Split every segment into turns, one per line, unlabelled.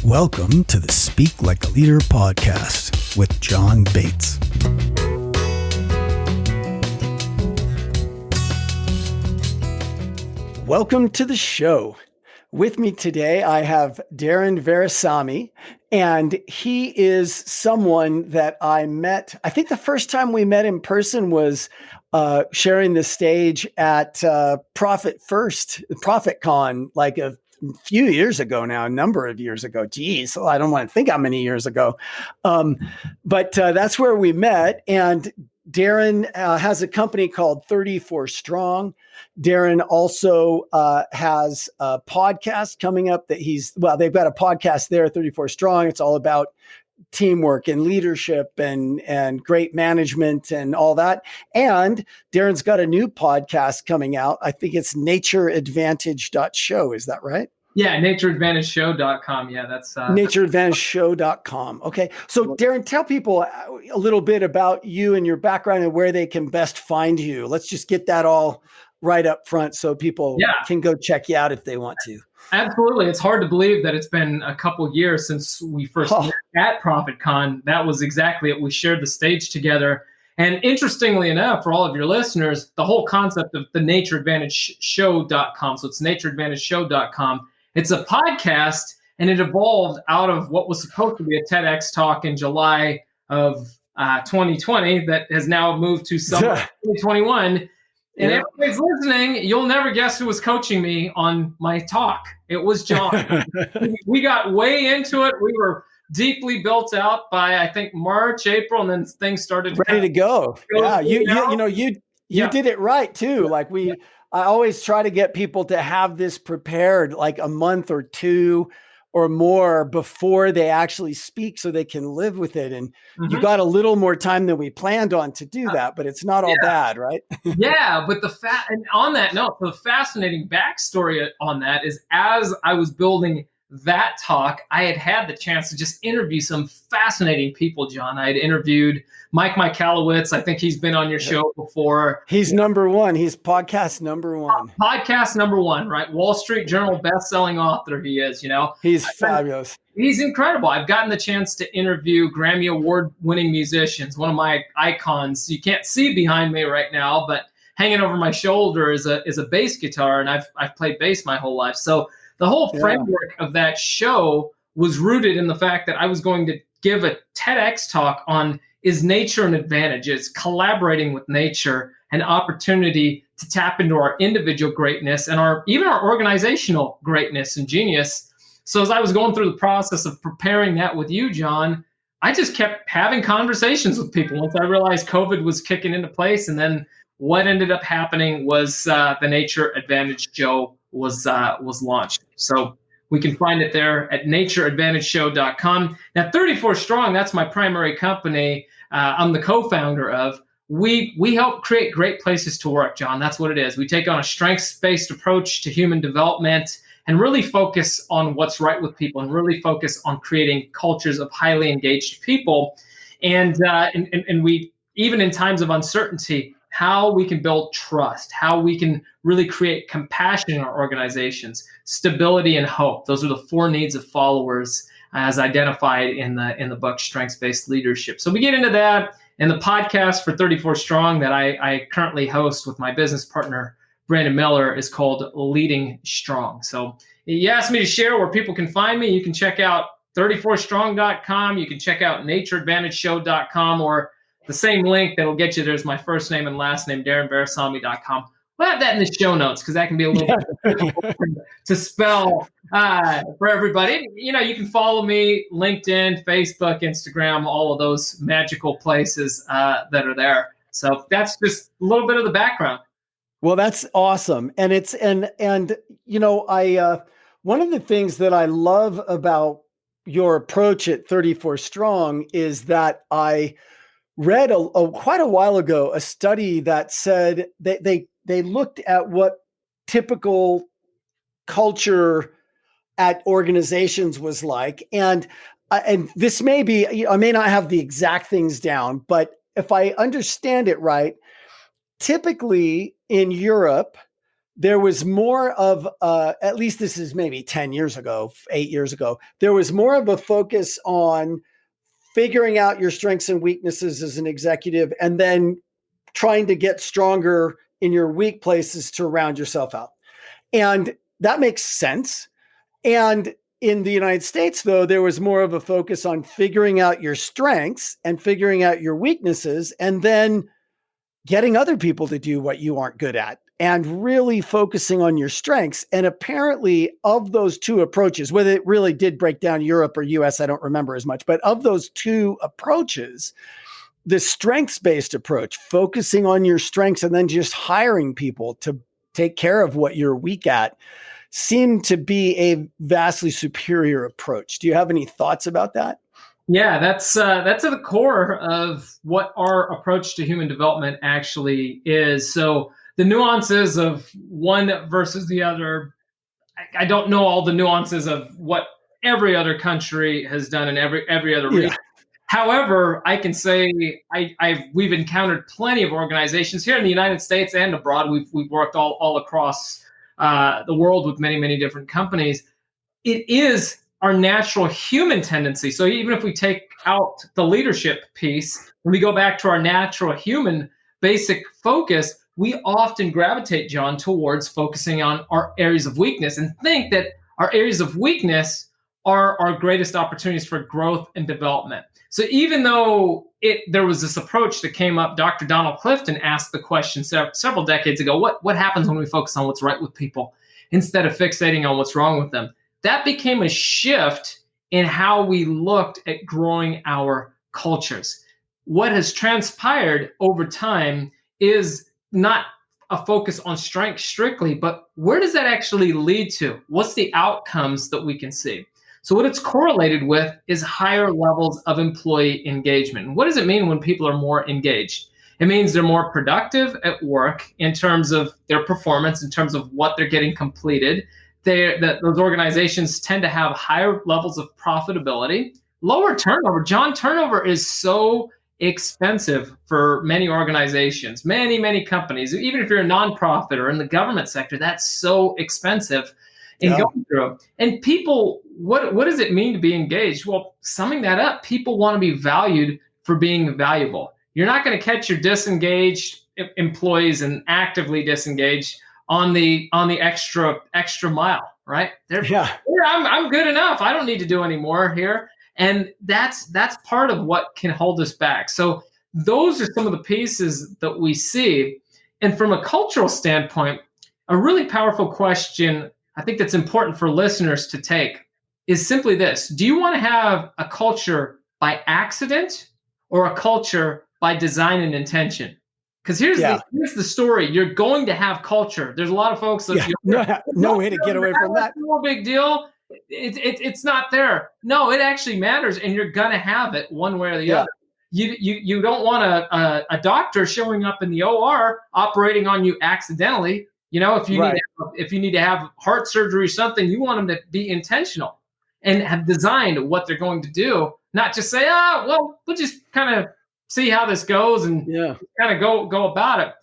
Welcome to the Speak Like a Leader podcast with John Bates. Welcome to the show. With me today, I have Darren Virassammy, and he is someone that I met. I think the first time we met in person was sharing the stage at Profit Con, like a few years ago now, a number of years ago. Geez, I don't want to think how many years ago. But that's where we met. And Darren has a company called 34 Strong. Darren also has a podcast coming up that they've got a podcast there, 34 Strong. It's all about teamwork and leadership and great management and all that. And Darren's got a new podcast coming out. I think it's natureadvantage.show. Is that right?
Yeah, natureadvantageshow.com. Yeah, that's
natureadvantageshow.com. Okay. So Darren, tell people a little bit about you and your background and where they can best find you. Let's just get that all right up front so people can go check you out if they want to.
Absolutely. It's hard to believe that it's been a couple years since we first met at ProfitCon. That was exactly it. We shared the stage together. And interestingly enough, for all of your listeners, the whole concept of the natureadvantageshow.com. So it's natureadvantageshow.com. It's a podcast, and it evolved out of what was supposed to be a TEDx talk in July of 2020 that has now moved to summer 2021. And everybody's listening, you'll never guess who was coaching me on my talk. It was John. We got way into it. We were deeply built out by, I think, March, April, and then things started
ready to go. Yeah, you did it right too. I always try to get people to have this prepared like a month or two or more before they actually speak so they can live with it. And you got a little more time than we planned on to do that, but it's not all bad, right?
Yeah, but and on that note, the fascinating backstory on that is as I was building that talk, I had the chance to just interview some fascinating people, John. I had interviewed Mike Michalowicz. I think he's been on your show before.
He's number one. He's podcast number one.
Podcast number one, right? Wall Street Journal best-selling author he is,
He's fabulous.
He's incredible. I've gotten the chance to interview Grammy Award-winning musicians, one of my icons. You can't see behind me right now, but hanging over my shoulder is a bass guitar, and I've played bass my whole life. So the whole framework of that show was rooted in the fact that I was going to give a TEDx talk on is nature an advantage? Is collaborating with nature an opportunity to tap into our individual greatness and even our organizational greatness and genius? So as I was going through the process of preparing that with you, John, I just kept having conversations with people once I realized COVID was kicking into place. And then what ended up happening was the Nature Advantage Show was launched. So we can find it there at natureadvantageshow.com. Now, 34 Strong, that's my primary company. I'm the co-founder of. We help create great places to work, John. That's what it is. We take on a strengths-based approach to human development and really focus on what's right with people and really focus on creating cultures of highly engaged people. And we, even in times of uncertainty, how we can build trust, how we can really create compassion in our organizations, stability and hope. Those are the four needs of followers as identified in the book, Strengths-Based Leadership. So we get into that. And the podcast for 34 Strong that I currently host with my business partner, Brandon Miller, is called Leading Strong. So you asked me to share where people can find me. You can check out 34strong.com. You can check out natureadvantageshow.com, or the same link that'll get you there's my first name and last name, DarrenVirassammy.com. We'll have that in the show notes because that can be a little bit difficult to spell for everybody. You can follow me, LinkedIn, Facebook, Instagram, all of those magical places that are there. So that's just a little bit of the background.
Well, that's awesome. And I one of the things that I love about your approach at 34 Strong is that I read quite a while ago a study that said that they looked at what typical culture at organizations was like. And this may be, I may not have the exact things down, but if I understand it right, typically in Europe, there was more of, at least this is maybe 10 years ago, 8 years ago, there was more of a focus on figuring out your strengths and weaknesses as an executive and then trying to get stronger in your weak places to round yourself out. And that makes sense. And in the United States, though, there was more of a focus on figuring out your strengths and figuring out your weaknesses and then getting other people to do what you aren't good at and really focusing on your strengths. And apparently, of those two approaches, whether it really did break down Europe or US, I don't remember as much, but of those two approaches, the strengths based approach, focusing on your strengths and then just hiring people to take care of what you're weak at, seemed to be a vastly superior approach. Do you have any thoughts about that?
Yeah, that's at the core of what our approach to human development actually is. So the nuances of one versus the other, I don't know all the nuances of what every other country has done in every other region.
Yeah.
However, I can say we've encountered plenty of organizations here in the United States and abroad. We've worked all across the world with many different companies. It is our natural human tendency. So even if we take out the leadership piece, when we go back to our natural human basic focus, we often gravitate, John, towards focusing on our areas of weakness and think that our areas of weakness are our greatest opportunities for growth and development. So even though there was this approach that came up, Dr. Donald Clifton asked the question several decades ago, what happens when we focus on what's right with people instead of fixating on what's wrong with them? That became a shift in how we looked at growing our cultures. What has transpired over time is not a focus on strength strictly, but where does that actually lead to? What's the outcomes that we can see? So what it's correlated with is higher levels of employee engagement. And what does it mean when people are more engaged? It means they're more productive at work in terms of their performance, in terms of what they're getting completed. Those organizations tend to have higher levels of profitability, lower turnover. John, turnover is so expensive for many organizations, many companies. Even if you're a nonprofit or in the government sector, that's so expensive in going through. And people, what does it mean to be engaged? Well, summing that up, people want to be valued for being valuable. You're not going to catch your disengaged employees and actively disengaged on the extra mile, right? I'm good enough. I don't need to do any more here. And that's part of what can hold us back. So those are some of the pieces that we see. And from a cultural standpoint, a really powerful question I think that's important for listeners to take is simply this. Do you want to have a culture by accident or a culture by design and intention? Because here's the story. You're going to have culture. There's a lot of folks that
no way to get away from that.
No big deal. It's not there. No, it actually matters, and you're gonna have it one way or the other. You don't want a doctor showing up in the OR operating on you accidentally. You know, if you need to have heart surgery or something, you want them to be intentional and have designed what they're going to do, not just say, well, we'll just kind of see how this goes and kind of go about it.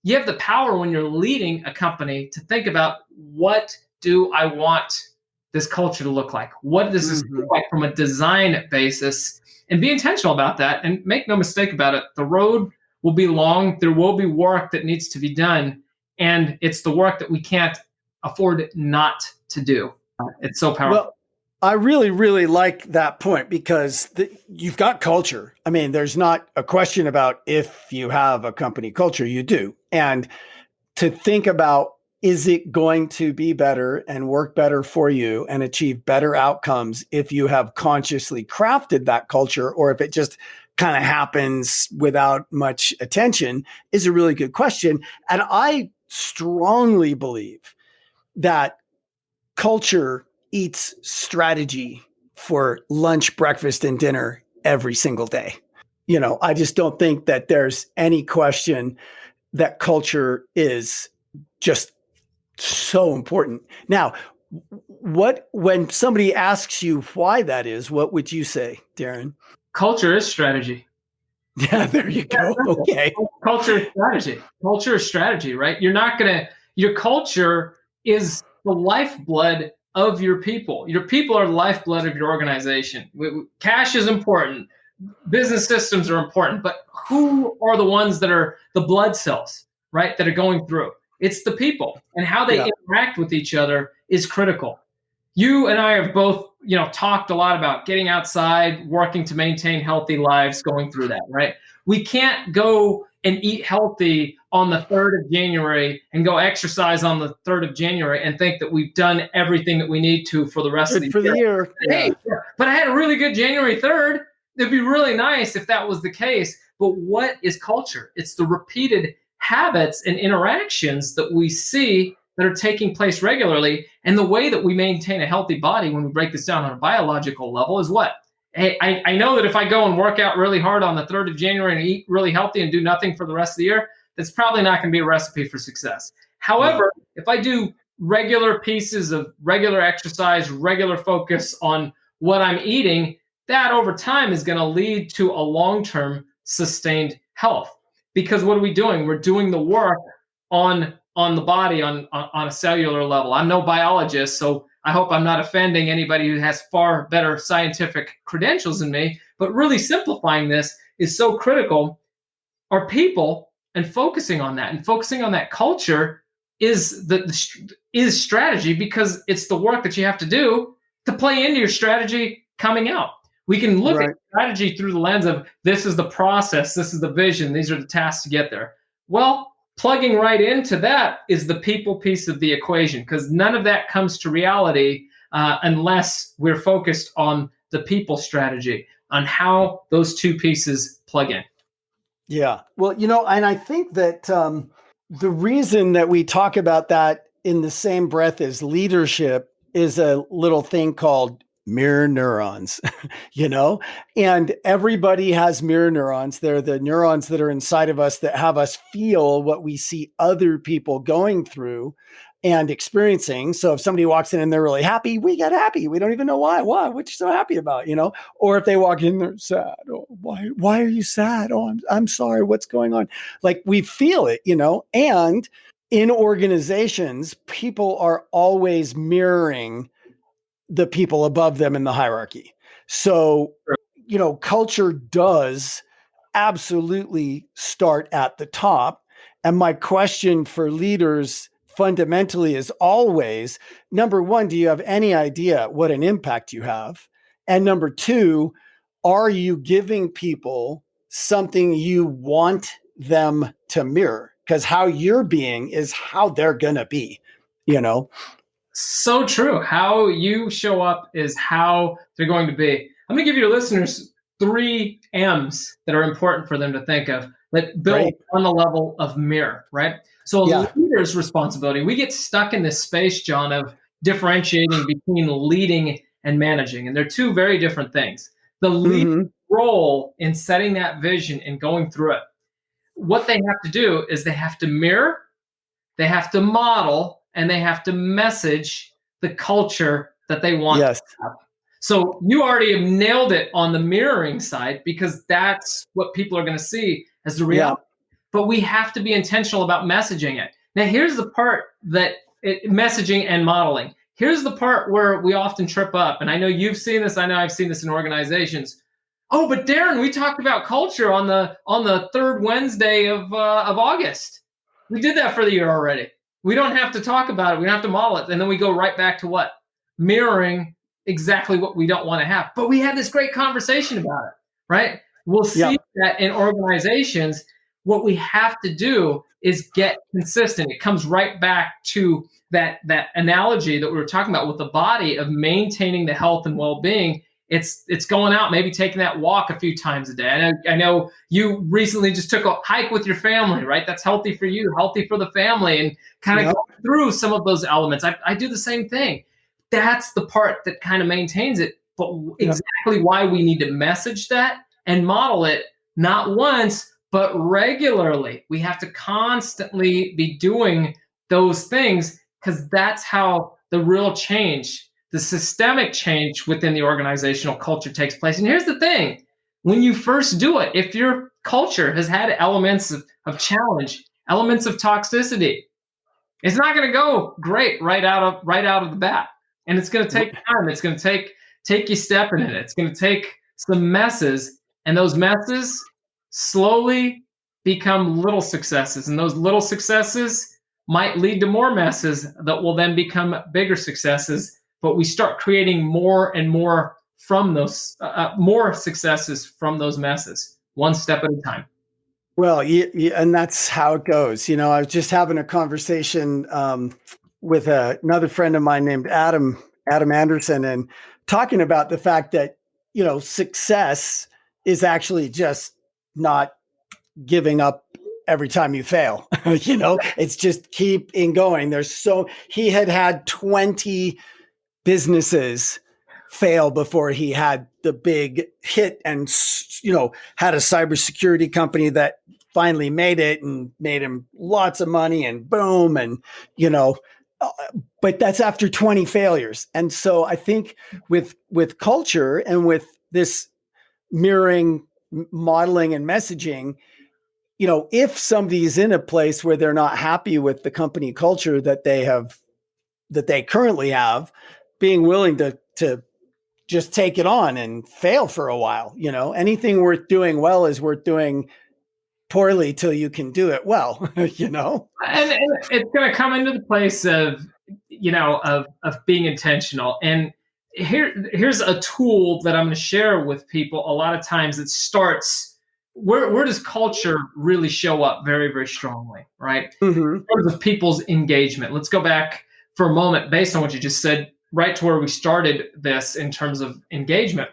You have the power when you're leading a company to think about, what do I want this culture to look like? What does this look like from a design basis? And be intentional about that. And make no mistake about it, the road will be long. There will be work that needs to be done. And it's the work that we can't afford not to do. It's so powerful.
Well, I really, really like that point because you've got culture. I mean, there's not a question about if you have a company culture, you do. And to think about, is it going to be better and work better for you and achieve better outcomes if you have consciously crafted that culture, or if it just kind of happens without much attention, is a really good question. And I strongly believe that culture eats strategy for lunch, breakfast, and dinner every single day. You know, I just don't think that there's any question that culture is just so important. Now, when somebody asks you why that is, what would you say, Darren?
Culture is strategy.
Yeah, there you go. Okay.
Culture is strategy. Culture is strategy, right? You're not gonna Your culture is the lifeblood of your people. Your people are the lifeblood of your organization. Cash is important. Business systems are important, but who are the ones that are the blood cells, right, that are going through? It's the people, and how they
Yeah.
interact with each other is critical. You and I have both, talked a lot about getting outside, working to maintain healthy lives, going through that, right? We can't go and eat healthy on the 3rd of January and go exercise on the 3rd of January and think that we've done everything that we need to for the rest of
Good
the
for the
year.
year.
Hey,
Yeah.
but I had a really good January 3rd. It'd be really nice if that was the case. But what is culture? It's the repeated habits and interactions that we see that are taking place regularly. And the way that we maintain a healthy body, when we break this down on a biological level, is what? Hey, I know that if I go and work out really hard on the 3rd of January and eat really healthy and do nothing for the rest of the year, that's probably not going to be a recipe for success. However, if I do regular pieces of regular exercise, regular focus on what I'm eating, that over time is going to lead to a long-term sustained health. Because what are we doing? We're doing the work on the body on a cellular level. I'm no biologist, so I hope I'm not offending anybody who has far better scientific credentials than me. But really simplifying this is so critical. Our people, and focusing on that, and focusing on that culture is is strategy, because it's the work that you have to do to play into your strategy coming out. We can look at strategy through the lens of, this is the process, this is the vision, these are the tasks to get there. Well, plugging right into that is the people piece of the equation, because none of that comes to reality unless we're focused on the people strategy, on how those two pieces plug in.
Yeah. Well, and I think that the reason that we talk about that in the same breath as leadership is a little thing called mirror neurons, and everybody has mirror neurons. They're the neurons that are inside of us that have us feel what we see other people going through and experiencing. So if somebody walks in and they're really happy, we get happy. We don't even know why. What you so happy about, Or if they walk in, they're sad. Oh, why are you sad? Oh, I'm sorry. What's going on? Like, we feel it, and in organizations, people are always mirroring the people above them in the hierarchy. So, culture does absolutely start at the top. And my question for leaders fundamentally is always, number one, do you have any idea what an impact you have? And number two, are you giving people something you want them to mirror? Because how you're being is how they're going to be,
So true. How you show up is how they're going to be. I'm going to give your listeners 3 M's that are important for them to think of that build
Great.
on the level of mirror, right? So a
Yeah.
leader's responsibility, we get stuck in this space, John, of differentiating between leading and managing. And they're two very different things. The lead role in setting that vision and going through it, what they have to do is they have to mirror, they have to model, and they have to message the culture that they want
Yes.
to have. So you already have nailed it on the mirroring side, because that's what people are going to see as the reality. But we have to be intentional about messaging it. Now, here's the part that messaging and modeling. Here's the part where we often trip up. And I know you've seen this. I know I've seen this in organizations. Oh, but Darren, we talked about culture on the 3rd Wednesday of August. We did that for the year already. We don't have to talk about it. We don't have to model it. And then we go right back to what? Mirroring exactly what we don't want to have. But we had this great conversation about it, right? We'll see that in organizations. What we have to do is get consistent. It comes right back to that analogy that we were talking about with the body, of maintaining the health and well-being. It's going out, maybe taking that walk a few times a day. I know you recently just took a hike with your family, right? That's healthy for you, healthy for the family, and kind of go through some of those elements. I do the same thing. That's the part that kind of maintains it. But exactly why we need to message that and model it, not once, but regularly. We have to constantly be doing those things, because that's how the real change, the systemic change within the organizational culture takes place. And here's the thing. When you first do it, if your culture has had elements of challenge, elements of toxicity, It's not going to go great right out of the bat, and it's going to take time. It's going to take you stepping in it. It's going to take some messes, and those messes slowly become little successes, and those little successes might lead to more messes that will then become bigger successes. But we start creating more and more from those more successes from those messes, one step at a time.
Well, and that's how it goes. I was just having a conversation with another friend of mine named Adam Anderson, and talking about the fact that, success is actually just not giving up every time you fail. It's just keep in going. He had 20 businesses fail before he had the big hit, and had a cybersecurity company that finally made it and made him lots of money, and boom, and but that's after 20 failures. And so I think with culture and with this mirroring, modeling, and messaging, if somebody's in a place where they're not happy with the company culture that they currently have, being willing to just take it on and fail for a while. Anything worth doing well is worth doing poorly till you can do it well.
And it's going to come into the place of being intentional. And here's a tool that I'm going to share with people. A lot of times it starts, where does culture really show up very, very strongly, right?
Mm-hmm.
In terms of people's engagement. Let's go back for a moment, based on what you just said, right to where we started this in terms of engagement.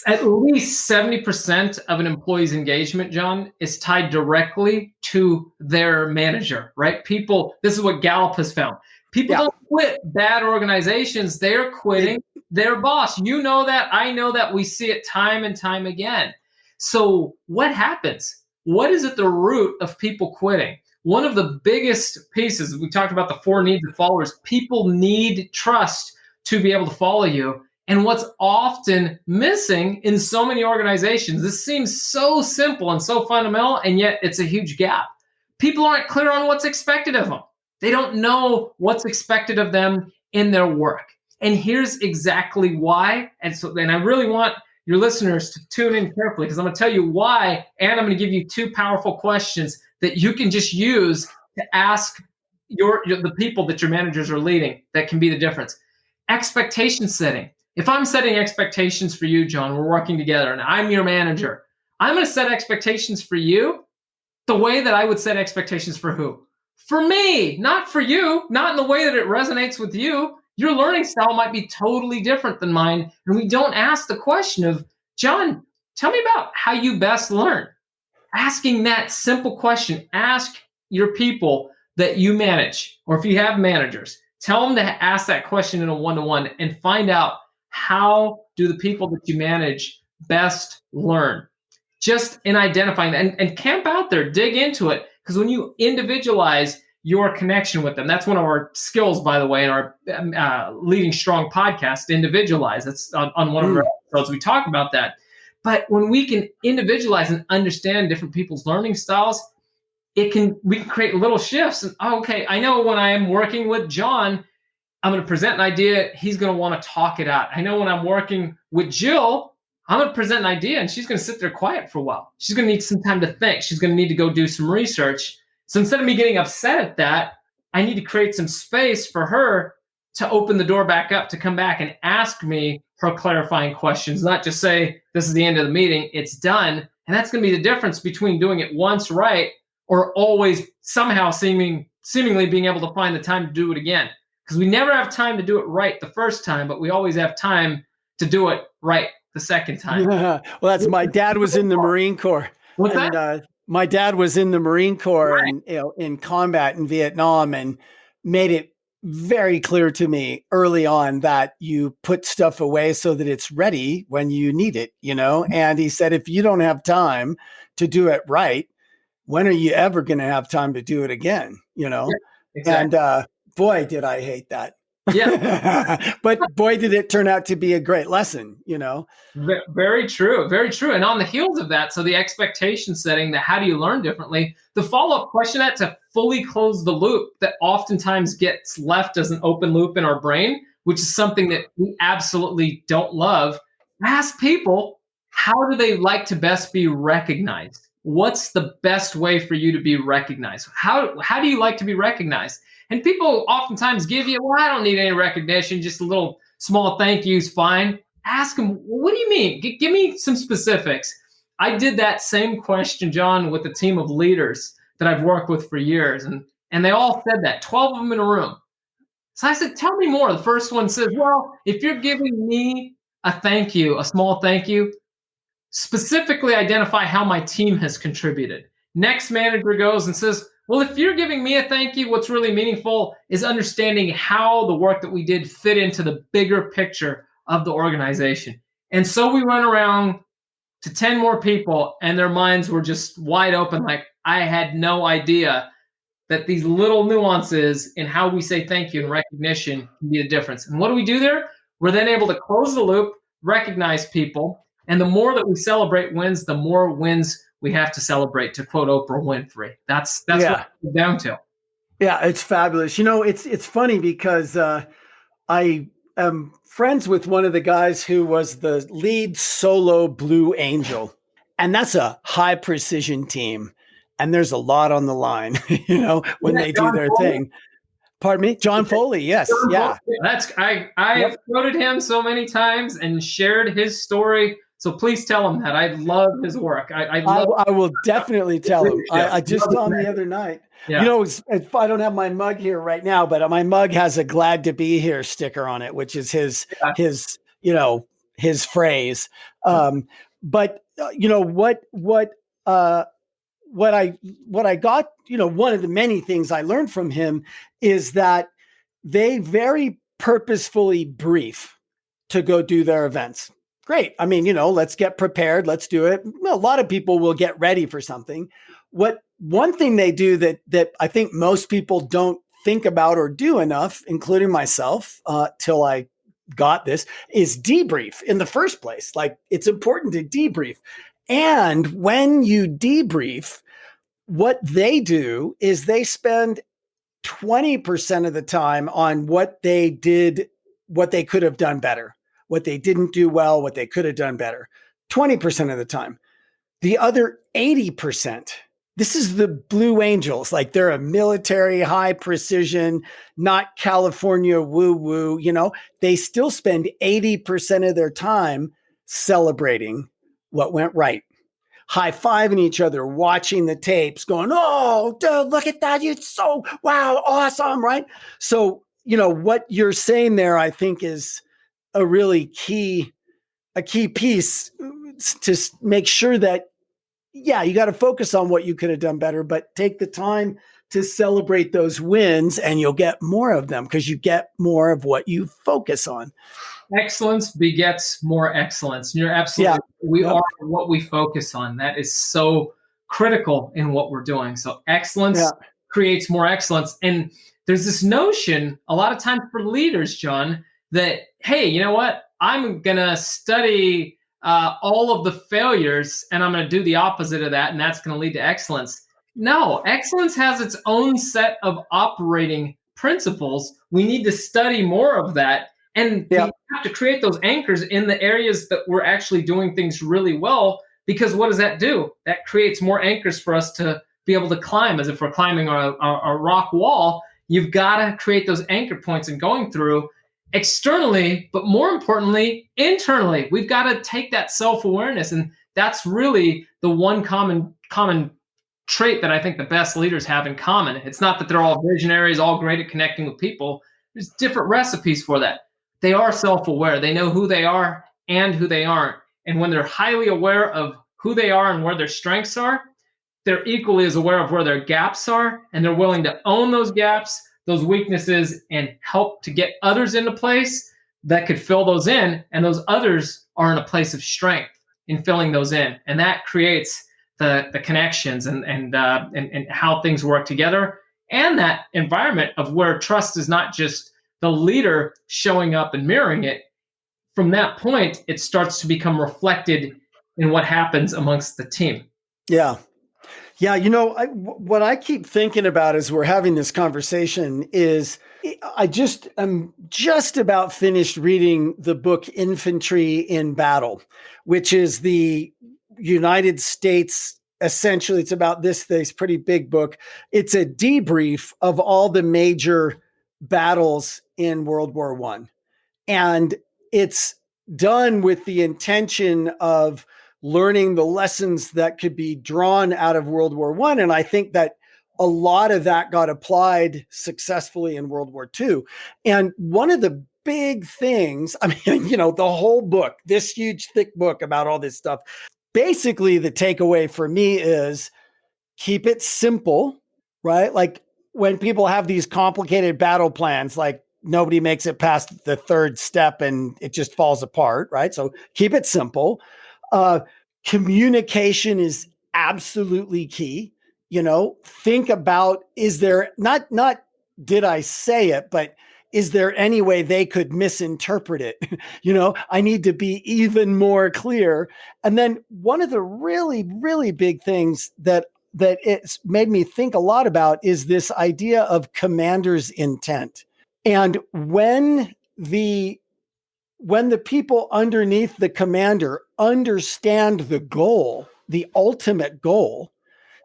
At least 70% of an employee's engagement, John, is tied directly to their manager, right? This is what Gallup has found. People don't quit bad organizations. They're quitting their boss. You know that. I know that. We see it time and time again. So what happens? What is at the root of people quitting? One of the biggest pieces, we talked about the 4 needs of followers. People need trust to be able to follow you. And what's often missing in so many organizations, this seems so simple and so fundamental, and yet it's a huge gap. People aren't clear on what's expected of them. They don't know what's expected of them in their work. And here's exactly why. And I really want your listeners to tune in carefully, because I'm going to tell you why, and I'm going to give you 2 powerful questions that you can just use to ask the people that your managers are leading that can be the difference. Expectation setting. If I'm setting expectations for you, John, we're working together and I'm your manager, I'm going to set expectations for you the way that I would set expectations for who? For me, not for you, not in the way that it resonates with you. Your learning style might be totally different than mine. And we don't ask the question of, John, tell me about how you best learn. Asking that simple question, ask your people that you manage, or if you have managers, tell them to ask that question in a one-to-one and find out, how do the people that you manage best learn? Just in identifying that, and camp out there, dig into it. Because when you individualize your connection with them, that's one of our skills, by the way, in our Leading Strong podcast, individualize. That's on one of our episodes, we talk about that. But when we can individualize and understand different people's learning styles, we can create little shifts. And okay, I know when I am working with John, I'm going to present an idea. He's going to want to talk it out. I know when I'm working with Jill, I'm going to present an idea and she's going to sit there quiet for a while. She's going to need some time to think. She's going to need to go do some research. So instead of me getting upset at that, I need to create some space for her to open the door back up, to come back and ask me her clarifying questions, not just say, this is the end of the meeting, it's done. And that's going to be the difference between doing it once right or always somehow seemingly being able to find the time to do it again. Because we never have time to do it right the first time, but we always have time to do it right the second time.
Well, that's my dad was in the Marine Corps.
What's that?
My dad was in the Marine Corps, right, and in combat in Vietnam, and made it very clear to me early on that you put stuff away so that it's ready when you need it, And he said, if you don't have time to do it right, when are you ever going to have time to do it again?
Yeah, exactly.
And boy, did I hate that.
Yeah.
But boy, did it turn out to be a great lesson,
Very true. Very true. And on the heels of that, so the expectation setting, how do you learn differently? The follow-up question to fully close the loop that oftentimes gets left as an open loop in our brain, which is something that we absolutely don't love. Ask people, how do they like to best be recognized? What's the best way for you to be recognized? How do you like to be recognized? And people oftentimes give you, well, I don't need any recognition, just a little small thank you's fine. Ask them, well, what do you mean? Give me some specifics. I did that same question, John, with a team of leaders that I've worked with for years, and they all said that, 12 of them in a room. So I said, tell me more. The first one says, well, if you're giving me a thank you, a small thank you, specifically identify how my team has contributed. Next manager goes and says, well, if you're giving me a thank you, what's really meaningful is understanding how the work that we did fit into the bigger picture of the organization. And so we went around to 10 more people, and their minds were just wide open. Like, I had no idea that these little nuances in how we say thank you and recognition can be the difference. And what do we do there? We're then able to close the loop, recognize people, and the more that we celebrate wins, the more wins we have to celebrate, to quote Oprah Winfrey. That's what it's down to.
Yeah, it's fabulous. It's funny because I am friends with one of the guys who was the lead solo Blue Angel, and that's a high precision team. And there's a lot on the line, when they do their thing. Pardon me? John Foley. Yes. Yeah.
I have quoted him so many times and shared his story. So please tell him that. I love his work. I
will definitely tell him. I just saw him the other night. Yeah. I don't have my mug here right now, but my mug has a "Glad to be here" sticker on it, which is his phrase. But what I got, one of the many things I learned from him is that they very purposefully brief to go do their events. Great. I mean, let's get prepared. Let's do it. Well, a lot of people will get ready for something. One thing they do that I think most people don't think about or do enough, including myself, till I got this, is debrief in the first place. Like, it's important to debrief. And when you debrief, what they do is they spend 20% of the time on what they did, what they could have done better, what they didn't do well, what they could have done better. 20% of the time. The other 80%, this is the Blue Angels. Like, they're a military, high precision, not California woo-woo, they still spend 80% of their time celebrating what went right, high-fiving each other, watching the tapes, going, oh, dude, look at that. You're so, wow, awesome, right? So, what you're saying there, I think, is a really key piece to make sure that, you got to focus on what you could have done better, but take the time to celebrate those wins, and you'll get more of them because you get more of what you focus on.
Excellence begets more excellence. You're absolutely, we are what we focus on. That is so critical in what we're doing. So excellence creates more excellence. And there's this notion a lot of times for leaders, John, that, hey, you know what? I'm going to study all of the failures, and I'm going to do the opposite of that, and that's going to lead to excellence. No, excellence has its own set of operating principles. We need to study more of that. And we have to create those anchors in the areas that we're actually doing things really well, because what does that do? That creates more anchors for us to be able to climb. As if we're climbing a rock wall, you've got to create those anchor points and going through externally, but more importantly, internally. We've got to take that self-awareness. And that's really the one common trait that I think the best leaders have in common. It's not that they're all visionaries, all great at connecting with people. There's different recipes for that. They are self-aware. They know who they are and who they aren't. And when they're highly aware of who they are and where their strengths are, they're equally as aware of where their gaps are, and they're willing to own those gaps, those weaknesses, and help to get others into place that could fill those in. And those others are in a place of strength in filling those in. And that creates the connections and how things work together, and that environment of where trust is not just the leader showing up and mirroring it. From that point, it starts to become reflected in what happens amongst the team.
Yeah. Yeah, what I keep thinking about as we're having this conversation is I'm just about finished reading the book Infantry in Battle, which is the United States. Essentially, it's about this pretty big book. It's a debrief of all the major battles in World War One, and it's done with the intention of learning the lessons that could be drawn out of World War One. And I think that a lot of that got applied successfully in World War Two. And one of the big things, I mean, the whole book, this huge, thick book about all this stuff, basically the takeaway for me is keep it simple, right? Like when people have these complicated battle plans, like nobody makes it past the third step and it just falls apart, right? So keep it simple. Uh, Communication is absolutely key. Think about, is there not did I say it, but is there any way they could misinterpret it? I need to be even more clear. And then one of the really, really big things that it's made me think a lot about is this idea of commander's intent. And when the people underneath the commander understand the goal, the ultimate goal,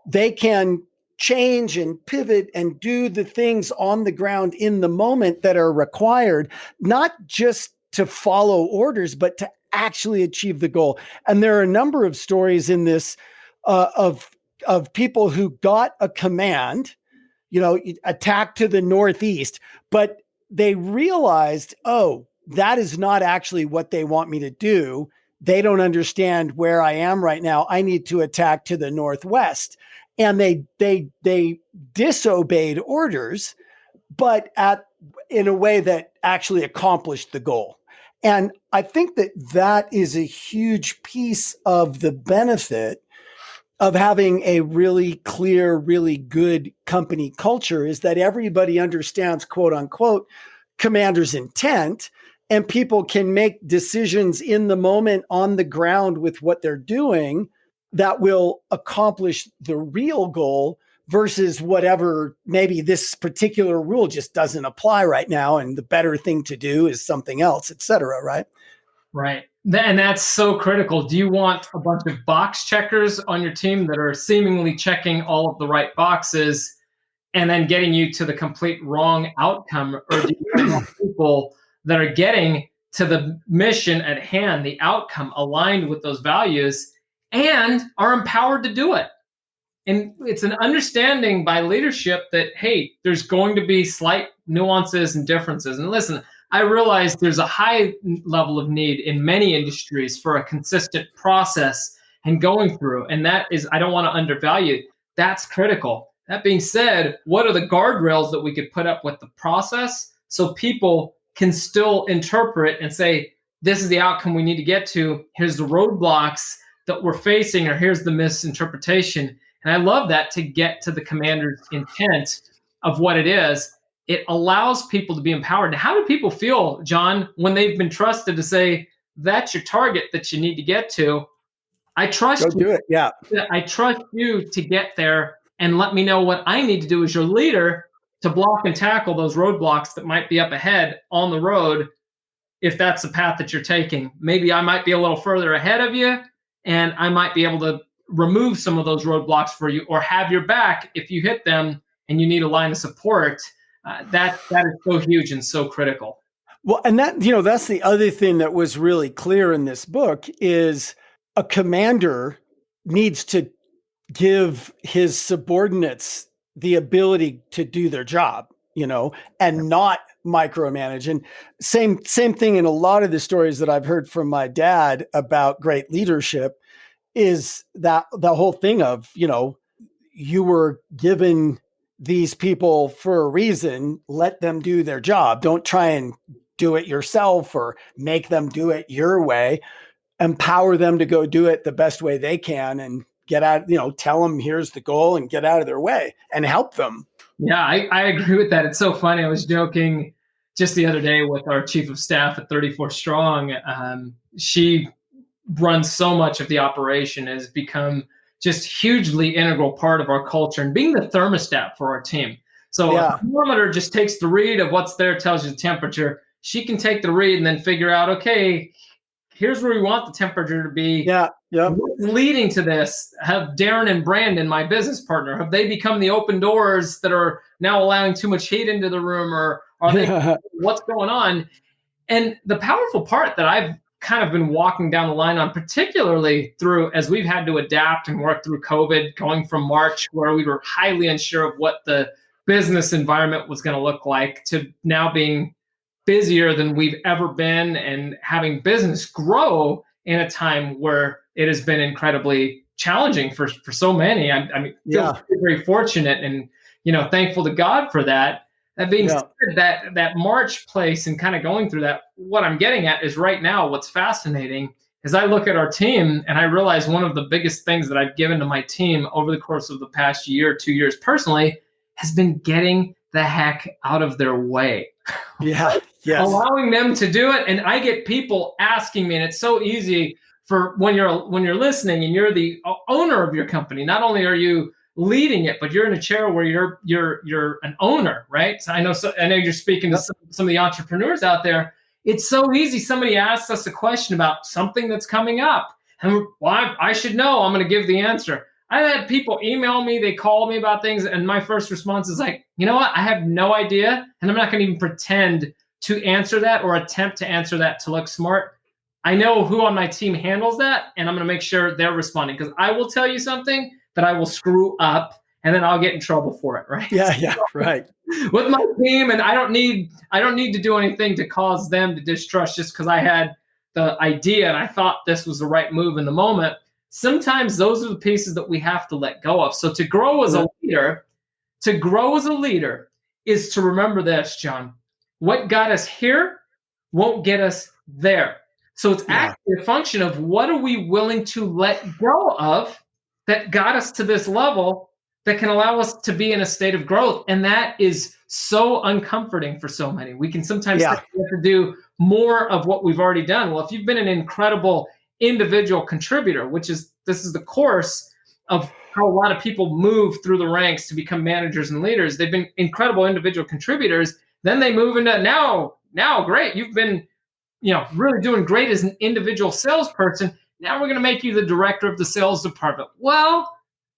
they can change and pivot and do the things on the ground in the moment that are required, not just to follow orders, but to actually achieve the goal. And there are a number of stories in this of people who got a command, attack to the northeast, but they realized, oh, that is not actually what they want me to do. They don't understand where I am right now. I need to attack to the northwest. And they disobeyed orders, but in a way that actually accomplished the goal. And I think that is a huge piece of the benefit of having a really clear, really good company culture, is that everybody understands, quote unquote, commander's intent, and people can make decisions in the moment on the ground with what they're doing that will accomplish the real goal versus whatever, maybe this particular rule just doesn't apply right now and the better thing to do is something else, et cetera, right?
Right. And that's so critical. Do you want a bunch of box checkers on your team that are seemingly checking all of the right boxes and then getting you to the complete wrong outcome? Or do you want people that are getting to the mission at hand, the outcome aligned with those values, and are empowered to do it? And it's an understanding by leadership that, hey, there's going to be slight nuances and differences. And listen, I realize there's a high level of need in many industries for a consistent process and going through. And that is, I don't want to undervalue, that's critical. That being said, what are the guardrails that we could put up with the process so people can still interpret and say, this is the outcome we need to get to, here's the roadblocks that we're facing, or here's the misinterpretation. And I love that, to get to the commander's intent of what it is. It allows people to be empowered. How do people feel, John, when they've been trusted to say, that's your target that you need to get to? I trust
Go do it. Yeah.
I trust you to get there, and let me know what I need to do as your leader to block and tackle those roadblocks that might be up ahead on the road, if that's the path that you're taking. Maybe I might be a little further ahead of you, and I might be able to remove some of those roadblocks for you, or have your back if you hit them and you need a line of support. That is so huge and so critical.
Well, and that's the other thing that was really clear in this book is a commander needs to give his subordinates the ability to do their job, and not micromanage. And same thing in a lot of the stories that I've heard from my dad about great leadership is that the whole thing of, you were given these people for a reason, let them do their job. Don't try and do it yourself or make them do it your way. Empower them to go do it the best way they can and get out, tell them here's the goal and get out of their way and help them.
Yeah, I agree with that. It's so funny. I was joking just the other day with our chief of staff at 34 Strong. She runs so much of the operation, has become just hugely integral part of our culture and being the thermostat for our team. So a
Yeah.
thermometer just takes the read of what's there, tells you the temperature. She can take the read and then figure out, okay, here's where we want the temperature to be.
Yeah. Yep.
What's leading to this? Have Darren and Brandon, my business partner, have they become the open doors that are now allowing too much heat into the room, or are they? What's going on? And the powerful part that I've kind of been walking down the line on, particularly through as we've had to adapt and work through COVID, going from March, where we were highly unsure of what the business environment was going to look like, to now being busier than we've ever been and having business grow in a time where it has been incredibly challenging for so many. I mean, feel very, very fortunate and, thankful to God for that. That being said, that March place and kind of going through that, what I'm getting at is right now, what's fascinating is I look at our team and I realize one of the biggest things that I've given to my team over the course of the past year, 2 years personally, has been getting the heck out of their way.
Yeah. Yes.
Allowing them to do it. And I get people asking me, and it's so easy for when you're listening and you're the owner of your company. Not only are you leading it, but you're in a chair where you're an owner, right? So I know you're speaking to some of the entrepreneurs out there. It's so easy. Somebody asks us a question about something that's coming up, and I should know. I'm going to give the answer. I had people email me, they call me about things, and my first response is like, you know what? I have no idea, and I'm not going to even pretend to answer that or attempt to answer that to look smart. I know who on my team handles that, and I'm going to make sure they're responding, because I will tell you something that I will screw up, and then I'll get in trouble for it, right?
Yeah, right.
With my team, and I don't need to do anything to cause them to distrust just because I had the idea and I thought this was the right move in the moment. Sometimes those are the pieces that we have to let go of. So to grow as a leader is to remember this, John. What got us here won't get us there. So it's actually a function of what are we willing to let go of that got us to this level that can allow us to be in a state of growth. And that is so uncomforting for so many. We can sometimes think we have to do more of what we've already done. Well, if you've been an incredible individual contributor, this is the course of how a lot of people move through the ranks to become managers and leaders. They've been incredible individual contributors. Then they move into now, great. You've been, really doing great as an individual salesperson. Now we're going to make you the director of the sales department. Well,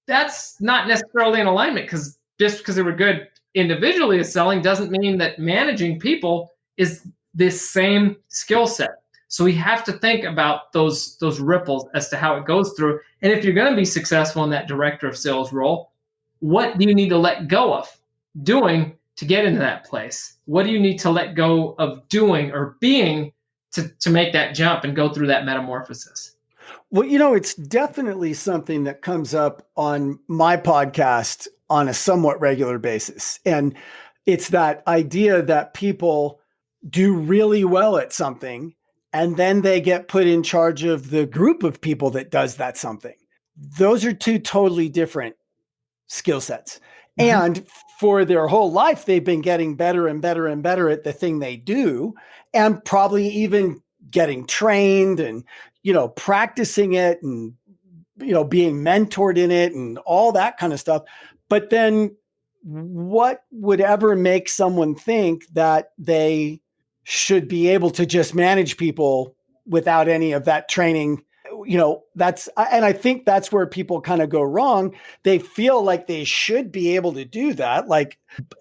that's not necessarily in alignment, because just because they were good individually at selling doesn't mean that managing people is this same skill set. So we have to think about those ripples as to how it goes through. And if you're going to be successful in that director of sales role, what do you need to let go of doing to get into that place? What do you need to let go of doing or being to make that jump and go through that metamorphosis?
Well, it's definitely something that comes up on my podcast on a somewhat regular basis. And it's that idea that people do really well at something, and then they get put in charge of the group of people that does that something. Those are two totally different skill sets. Mm-hmm. And for their whole life, they've been getting better and better and better at the thing they do, and probably even getting trained and, practicing it and, being mentored in it and all that kind of stuff. But then what would ever make someone think that they should be able to just manage people without any of that training? And I think that's where people kind of go wrong. They feel like they should be able to do that.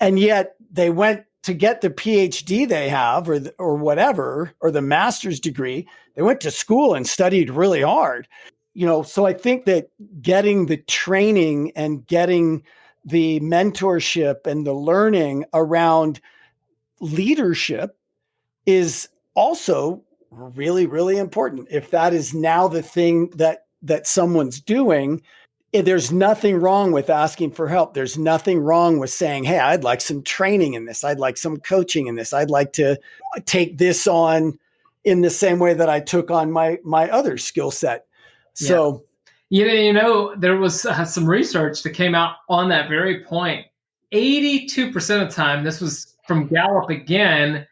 And yet they went to get the PhD they have or whatever, or the master's degree. They went to school and studied really hard. So I think that getting the training and getting the mentorship and the learning around leadership is also really, really important. If that is now the thing that someone's doing, there's nothing wrong with asking for help. There's nothing wrong with saying, hey, I'd like some training in this. I'd like some coaching in this. I'd like to take this on in the same way that I took on my other skill set. So,
there was some research that came out on that very point. 82% of the time, this was from Gallup again,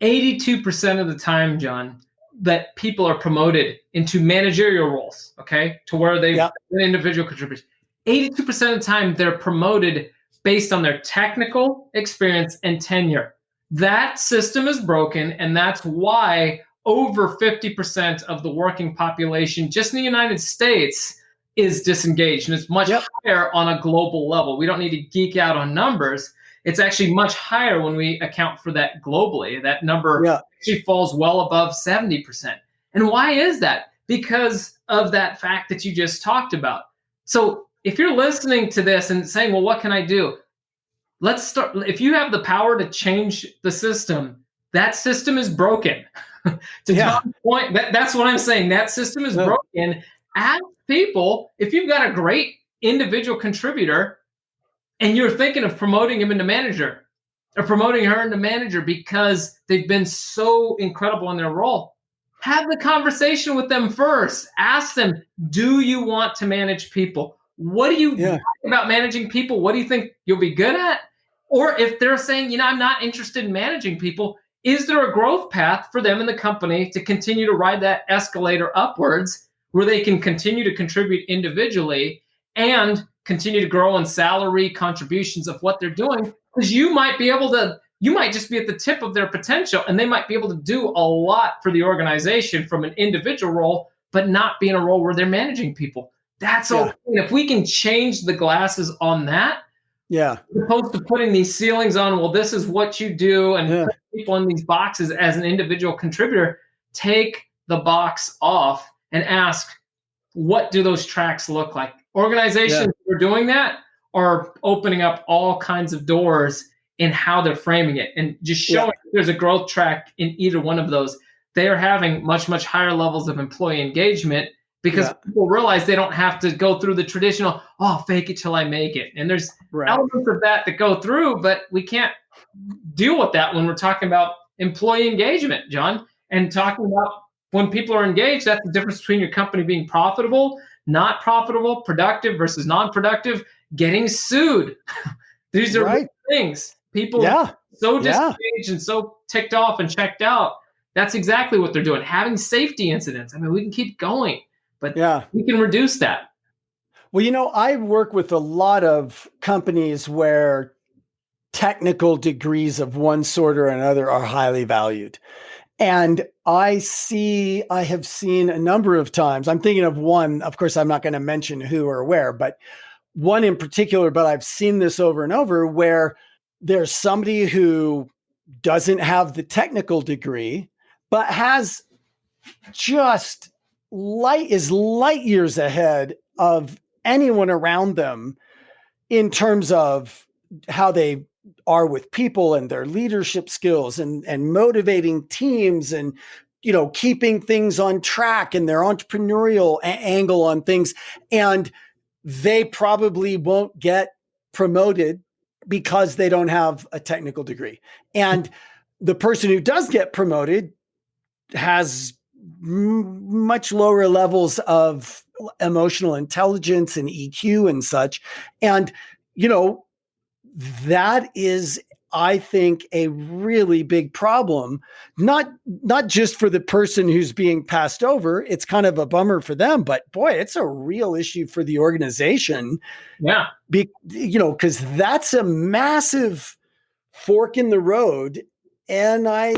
82% of the time, John, that people are promoted into managerial roles, okay, to where they've
Yeah.
been individual contributors. 82% of the time, they're promoted based on their technical experience and tenure. That system is broken, and that's why over 50% of the working population just in the United States is disengaged. And it's much
Yep.
higher on a global level. We don't need to geek out on numbers. It's actually much higher when we account for that globally. That number
Yeah.
actually falls well above 70%. And why is that? Because of that fact that you just talked about. So if you're listening to this and saying, well, what can I do? Let's start. If you have the power to change the system, that system is broken. To
Yeah.
John's point, that's what I'm saying. That system is broken. Ask people, if you've got a great individual contributor and you're thinking of promoting him into manager or promoting her into manager because they've been so incredible in their role, have the conversation with them first. Ask them, do you want to manage people? What do you like about managing people? What do you think you'll be good at? Or if they're saying, I'm not interested in managing people, is there a growth path for them in the company to continue to ride that escalator upwards where they can continue to contribute individually and continue to grow in salary contributions of what they're doing? Because you might just be at the tip of their potential, and they might be able to do a lot for the organization from an individual role, but not be in a role where they're managing people. That's okay. And if we can change the glasses on that, as opposed to putting these ceilings on, well, this is what you do, and put people in these boxes as an individual contributor, take the box off and ask, what do those tracks look like? Organizations who are doing that are opening up all kinds of doors in how they're framing it, and just showing there's a growth track in either one of those. They are having much, much higher levels of employee engagement because people realize they don't have to go through the traditional, fake it till I make it. And there's elements of that go through, but we can't deal with that when we're talking about employee engagement, John, and talking about when people are engaged. That's the difference between your company being profitable, not profitable, productive versus non-productive, getting sued. These are things. People are so disengaged and so ticked off and checked out. That's exactly what they're doing. Having safety incidents. I mean, we can keep going, but we can reduce that.
Well, I work with a lot of companies where technical degrees of one sort or another are highly valued. And I have seen a number of times, I'm thinking of one, of course, I'm not going to mention who or where, but one in particular, but I've seen this over and over, where there's somebody who doesn't have the technical degree, but has just is light years ahead of anyone around them in terms of how they are with people and their leadership skills and motivating teams and, keeping things on track and their entrepreneurial angle on things. And they probably won't get promoted because they don't have a technical degree. And the person who does get promoted has much lower levels of emotional intelligence and EQ and such. And, that is, I think, a really big problem, not just for the person who's being passed over. It's kind of a bummer for them, but boy, it's a real issue for the organization.
Yeah.
Because that's a massive fork in the road. And I,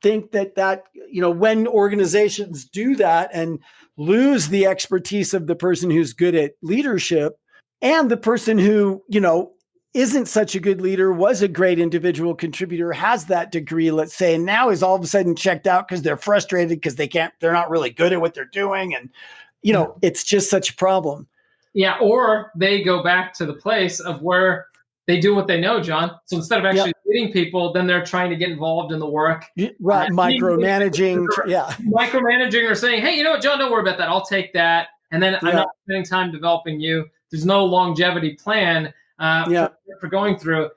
think that, when organizations do that and lose the expertise of the person who's good at leadership, and the person who, isn't such a good leader, was a great individual contributor, has that degree, let's say, and now is all of a sudden checked out because they're frustrated because they're not really good at what they're doing. And, it's just such a problem.
Yeah. Or they go back to the place of where they do what they know, John. So instead of actually leading people, then they're trying to get involved in the work.
Right. Micromanaging.
Micromanaging or saying, hey, you know what, John, don't worry about that. I'll take that. And then I'm not spending time developing you. There's no longevity plan for going through.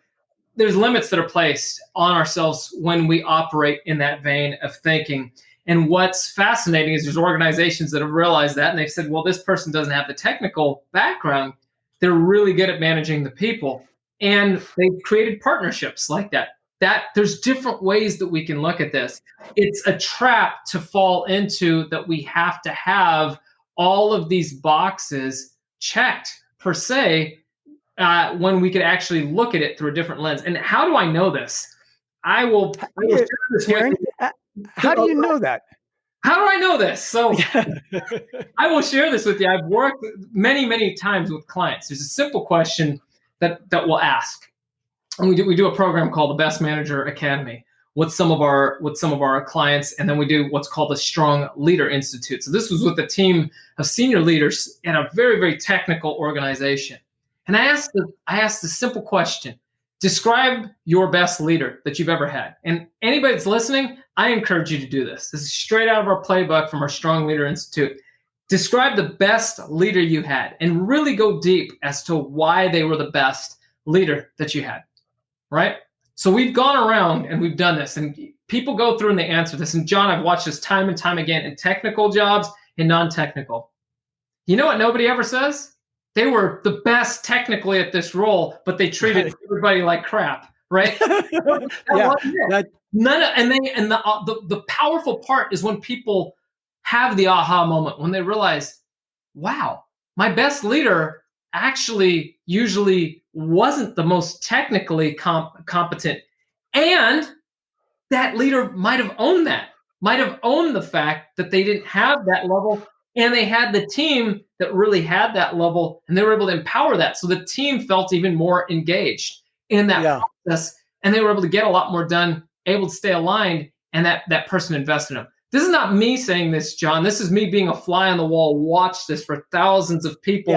There's limits that are placed on ourselves when we operate in that vein of thinking. And what's fascinating is there's organizations that have realized that, and they've said, well, this person doesn't have the technical background. They're really good at managing the people. And they've created partnerships like that. that there's different ways that we can look at this. It's a trap to fall into, that we have to have all of these boxes checked per se, when we could actually look at it through a different lens. And how do I know this? I will share this with
Darren, how do you know that?
How do I know this? So I will share this with you. I've worked many, many times with clients. There's a simple question that we'll ask. And we do a program called the Best Manager Academy with some of our clients, and then we do what's called the Strong Leader Institute. So this was with a team of senior leaders in a very, very technical organization. And I asked the simple question: describe your best leader that you've ever had. And anybody that's listening, I encourage you to do this. This is straight out of our playbook from our Strong Leader Institute. Describe the best leader you had and really go deep as to why they were the best leader that you had, right? So we've gone around and we've done this, and people go through and they answer this. And John, I've watched this time and time again in technical jobs and non-technical. You know what nobody ever says? They were the best technically at this role, but they treated everybody like crap, right? The powerful part is when people have the aha moment, when they realize, wow, my best leader actually usually wasn't the most technically competent. And that leader might have owned the fact that they didn't have that level, and they had the team that really had that level, and they were able to empower that. So the team felt even more engaged in that process, and they were able to get a lot more done, able to stay aligned, and that person invested in them. This is not me saying this, John. This is me being a fly on the wall. Watch this for thousands of people.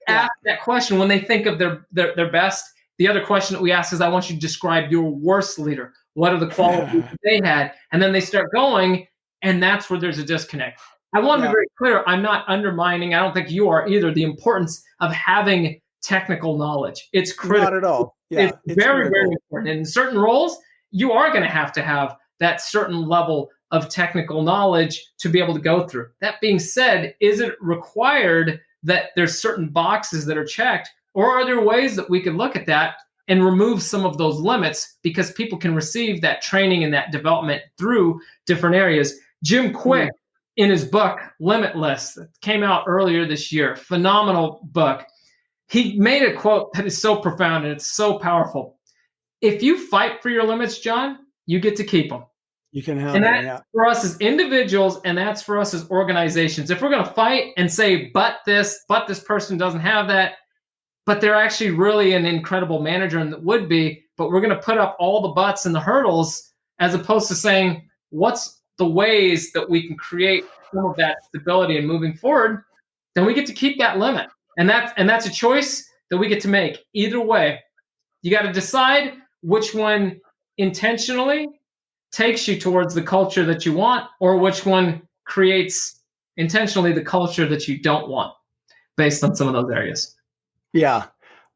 Ask that question when they think of their best. The other question that we ask is, I want you to describe your worst leader. What are the qualities that they had? And then they start going, and that's where there's a disconnect. I want to be very clear. I'm not undermining, I don't think you are either, the importance of having technical knowledge. It's critical.
Not at all.
It's very, very important. And in certain roles, you are going to have that certain level of technical knowledge to be able to go through. That being said, is it required that there's certain boxes that are checked, or are there ways that we can look at that and remove some of those limits, because people can receive that training and that development through different areas? Jim Quick, in his book Limitless, that came out earlier this year, phenomenal book, he made a quote that is so profound and it's so powerful. If you fight for your limits, John, you get to keep them.
You can have
them. And that's for us as individuals, and that's for us as organizations. If we're going to fight and say, but this person doesn't have that, but they're actually really an incredible manager and that would be, but we're going to put up all the buts and the hurdles, as opposed to saying, what's the ways that we can create some of that stability and moving forward, then we get to keep that limit. And that's a choice that we get to make. Either way, you got to decide which one intentionally takes you towards the culture that you want, or which one creates intentionally the culture that you don't want, based on some of those areas.
Yeah.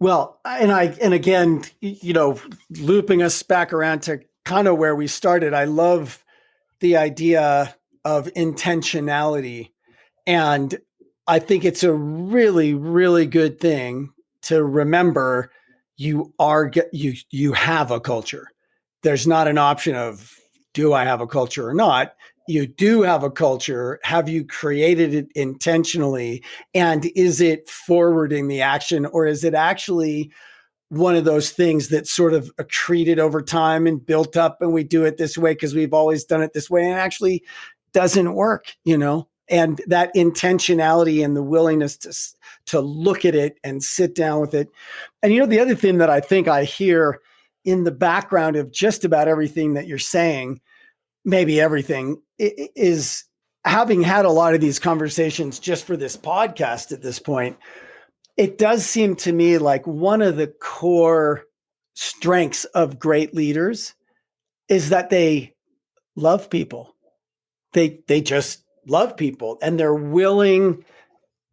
Well, and again, looping us back around to kind of where we started, I love the idea of intentionality. And I think it's a really, really good thing to remember you have a culture. There's not an option of, do I have a culture or not? You do have a culture. Have you created it intentionally? And is it forwarding the action, or is it actually one of those things that sort of accreted over time and built up, and we do it this way because we've always done it this way, and it actually doesn't work, and that intentionality and the willingness to look at it and sit down with it. And the other thing that I think I hear in the background of just about everything that you're saying, maybe everything, is having had a lot of these conversations just for this podcast at this point, it does seem to me like one of the core strengths of great leaders is that they love people. They just love people, and they're willing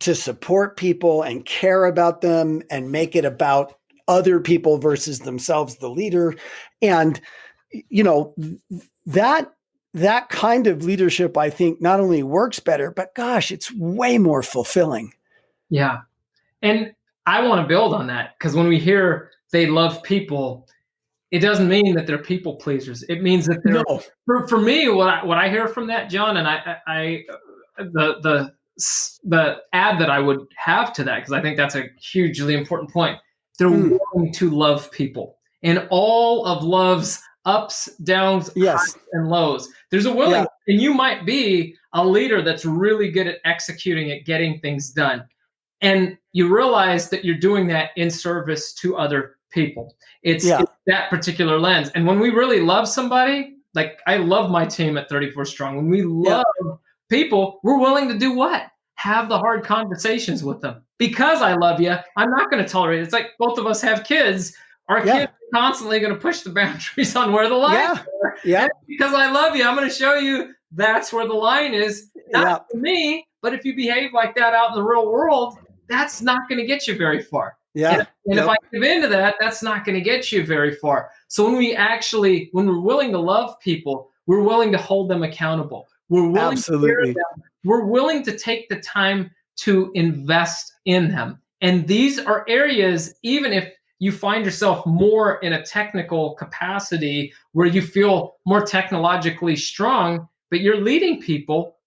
to support people and care about them and make it about other people versus themselves, the leader. And, that kind of leadership, I think, not only works better, but gosh, it's way more fulfilling.
Yeah. And I want to build on that, because when we hear they love people, it doesn't mean that they're people pleasers. It means that they're,
No.
for me, what I hear from that, John, and the add that I would have to that, because I think that's a hugely important point. They're willing to love people in all of love's ups, downs,
Yes.
highs, and lows. There's a willingness, and you might be a leader that's really good at executing, at getting things done. And you realize that you're doing that in service to other people. It's that particular lens. And when we really love somebody, like I love my team at 34 Strong, when we love people, we're willing to do what? Have the hard conversations with them. Because I love you, I'm not going to tolerate it. It's like both of us have kids. Our kids are constantly going to push the boundaries on where the lines are. And because I love you, I'm going to show you that's where the line is. Not for me, but if you behave like that out in the real world, that's not going to get you very far. And if I give into that, that's not going to get you very far. So when we're willing to love people, we're willing to hold them accountable. We're willing to hear them. We're willing to take the time to invest in them. And these are areas, even if you find yourself more in a technical capacity where you feel more technologically strong, but you're leading people,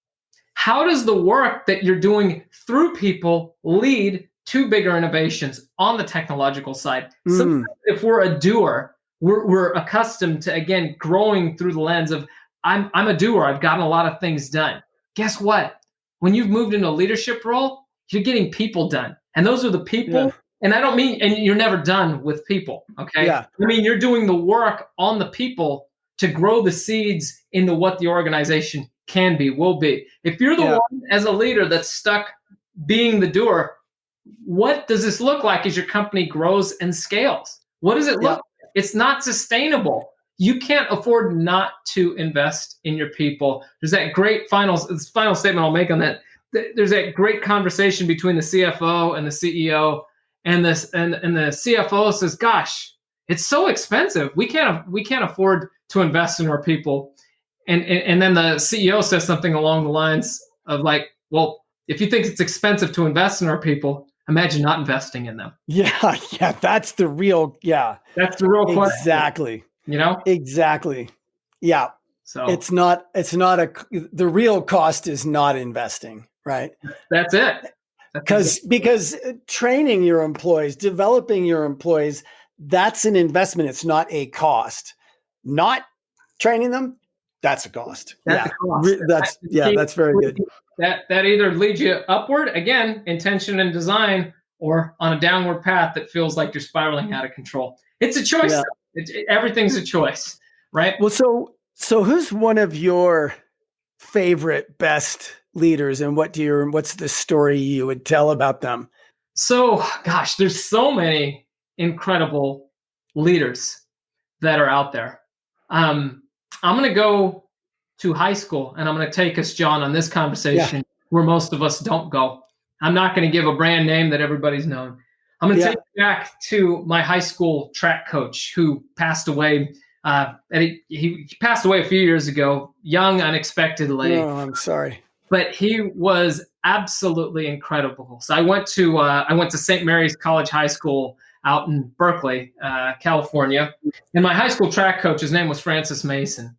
how does the work that you're doing through people lead to bigger innovations on the technological side? Sometimes if we're a doer, we're accustomed to, again, growing through the lens of, I'm a doer, I've gotten a lot of things done. Guess what? When you've moved into a leadership role, you're getting people done. And those are the people. And I don't mean, and you're never done with people, okay? I mean, you're doing the work on the people to grow the seeds into what the organization can be, will be. If you're the one as a leader that's stuck being the doer, what does this look like as your company grows and scales? What does it look like? It's not sustainable. You can't afford not to invest in your people. There's that great final statement I'll make on that. There's that great conversation between the CFO and the CEO, and the CFO says, "Gosh, it's so expensive. We can't afford to invest in our people." And then the CEO says something along the lines of like, "Well, if you think it's expensive to invest in our people, imagine not investing in them."
That's the real,
That's the real question.
Exactly.
You know?
Exactly. Yeah. So it's not the real cost is not investing, right?
That's it.
Because training your employees, developing your employees, that's an investment. It's not a cost. Not training them, that's a cost.
That's a cost.
That's very good.
That either leads you upward, again, intention and design, or on a downward path that feels like you're spiraling out of control. It's a choice. Everything's a choice, right?
Well, so who's one of your favorite, best leaders, and what's the story you would tell about them?
So, gosh, there's so many incredible leaders that are out there. I'm going to go to high school, and I'm going to take us, John, on this conversation where most of us don't go. I'm not going to give a brand name that everybody's known. I'm going to take you back to my high school track coach who passed away. He passed away a few years ago, young, unexpectedly.
Oh, I'm sorry.
But he was absolutely incredible. So I went to St. Mary's College High School out in Berkeley, California. And my high school track coach, his name was Francis Mason.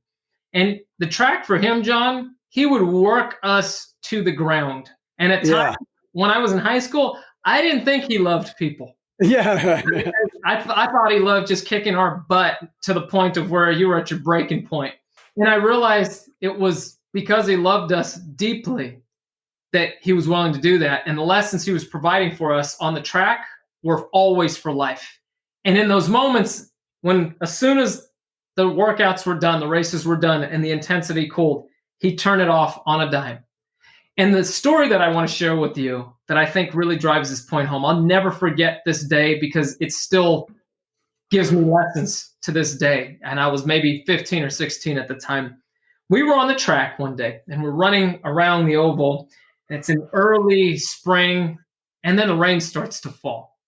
And the track for him, John, he would work us to the ground. And at times, when I was in high school, I didn't think he loved people. I thought he loved just kicking our butt to the point of where you were at your breaking point. And I realized it was because he loved us deeply that he was willing to do that. And the lessons he was providing for us on the track were always for life. And in those moments when, as soon as the workouts were done, the races were done, and the intensity cooled, he'd turn it off on a dime. And the story that I want to share with you that I think really drives this point home, I'll never forget this day because it still gives me lessons to this day. And I was maybe 15 or 16 at the time. We were on the track one day and we're running around the oval. And it's in early spring, and then the rain starts to fall.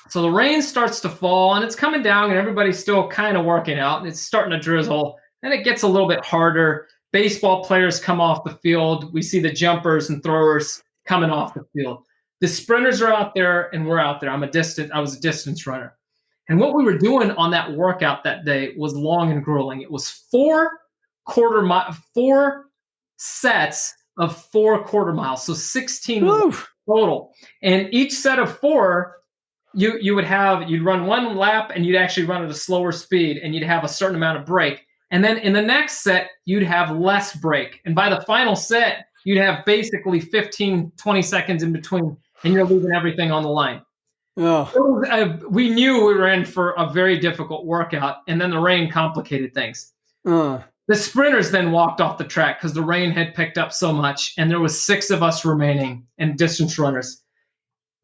So the rain starts to fall and it's coming down and everybody's still kind of working out and it's starting to drizzle and it gets a little bit harder. Baseball players come off the field. We see the jumpers and throwers coming off the field. The sprinters are out there and we're out there. I was a distance runner. And what we were doing on that workout that day was long and grueling. It was 4 sets of 4 quarter miles, so 16
Woo.
total. And each set of four, you'd run one lap and you'd actually run at a slower speed and you'd have a certain amount of break. And then in the next set, you'd have less break. And by the final set, you'd have basically 15, 20 seconds in between, and you're leaving everything on the line.
Oh.
We knew we were in for a very difficult workout, and then the rain complicated things.
Uh.
The sprinters then walked off the track because the rain had picked up so much, and there was 6 of us remaining and distance runners.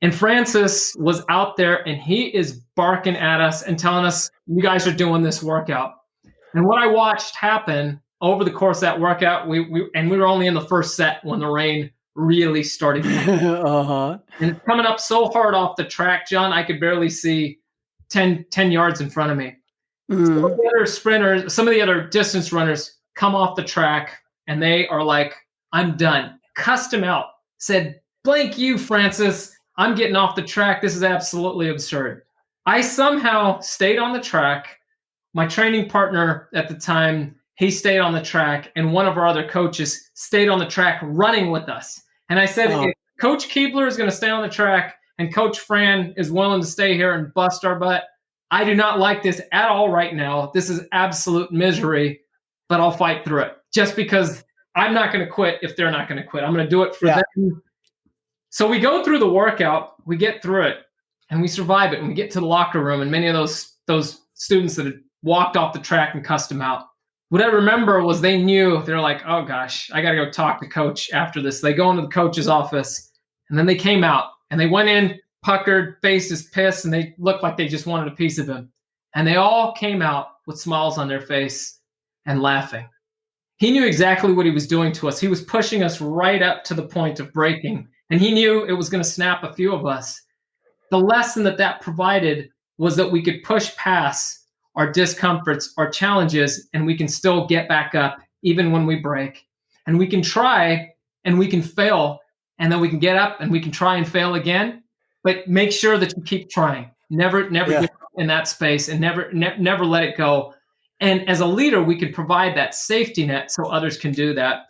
And Francis was out there, and he is barking at us and telling us, you guys are doing this workout. And what I watched happen over the course of that workout, we were only in the first set when the rain really started.
Uh-huh.
And it's coming up so hard off the track, John, I could barely see 10 yards in front of me.
Mm.
Some of the other sprinters, some of the other distance runners come off the track, and they are like, I'm done. Cussed him out. Said, blank you, Francis. I'm getting off the track. This is absolutely absurd. I somehow stayed on the track. My training partner at the time, he stayed on the track, and one of our other coaches stayed on the track running with us. And I said, if Coach Keebler is going to stay on the track and Coach Fran is willing to stay here and bust our butt, I do not like this at all right now. This is absolute misery, but I'll fight through it just because I'm not going to quit if they're not going to quit. I'm going to do it for them. So we go through the workout, we get through it, and we survive it. And we get to the locker room, and many of those students that had walked off the track and cussed them out. What I remember was they knew, they're like, oh gosh, I got to go talk to coach after this. They go into the coach's office, and then they came out, and they went in, puckered, faces pissed, and they looked like they just wanted a piece of him. And they all came out with smiles on their face and laughing. He knew exactly what he was doing to us. He was pushing us right up to the point of breaking, and he knew it was going to snap a few of us. The lesson that provided was that we could push past our discomforts, our challenges, and we can still get back up even when we break. And we can try and we can fail, and then we can get up and we can try and fail again. But make sure that you keep trying. Never give up in that space, and never let it go. And as a leader, we can provide that safety net so others can do that.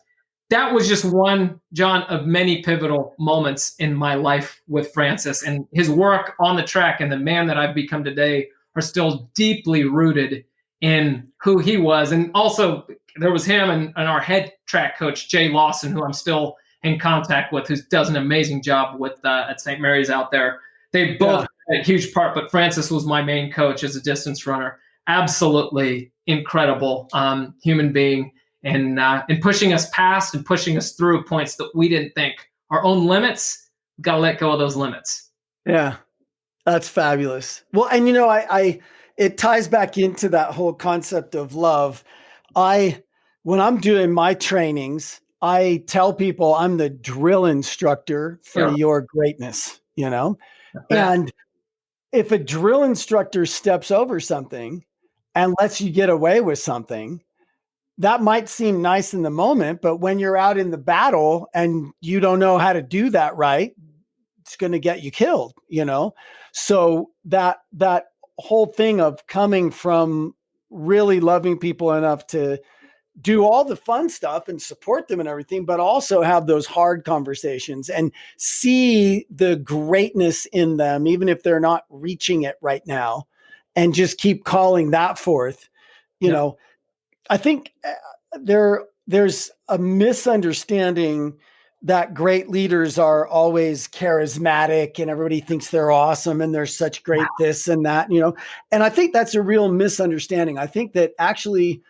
That was just one, John, of many pivotal moments in my life with Francis, and his work on the track and the man that I've become today are still deeply rooted in who he was. And also there was him and our head track coach, Jay Lawson, who I'm still in contact with, who does an amazing job with at St. Mary's out there. They both had a huge part, but Francis was my main coach as a distance runner. Absolutely incredible human being, and pushing us past and pushing us through points that we didn't think. Our own limits, we've got to let go of those limits.
Yeah, that's fabulous. Well, and I it ties back into that whole concept of love. When I'm doing my trainings, I tell people I'm the drill instructor for your greatness, and if a drill instructor steps over something and lets you get away with something, that might seem nice in the moment, but when you're out in the battle and you don't know how to do that right, it's going to get you killed, So that whole thing of coming from really loving people enough to do all the fun stuff and support them and everything, but also have those hard conversations and see the greatness in them, even if they're not reaching it right now, and just keep calling that forth. I think there's a misunderstanding that great leaders are always charismatic and everybody thinks they're awesome and they're such great this and that, and I think that's a real misunderstanding. I think that actually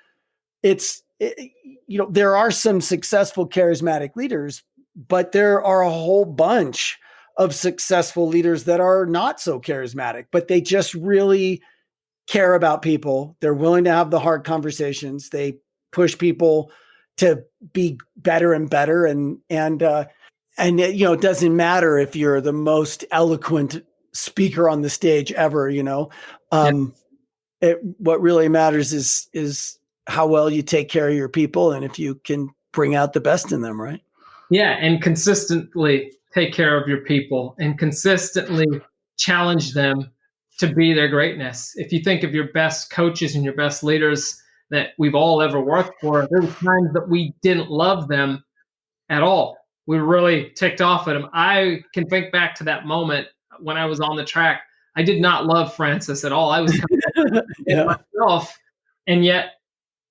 there are some successful charismatic leaders, but there are a whole bunch of successful leaders that are not so charismatic, but they just really care about people. They're willing to have the hard conversations. They push people to be better and better. And it doesn't matter if you're the most eloquent speaker on the stage ever, what really matters is how well you take care of your people and if you can bring out the best in them, right?
Yeah, and consistently take care of your people and consistently challenge them to be their greatness. If you think of your best coaches and your best leaders that we've all ever worked for, there were times that we didn't love them at all. We were really ticked off at them. I can think back to that moment when I was on the track. I did not love Francis at all. I was kind of
Yeah.
myself, and yet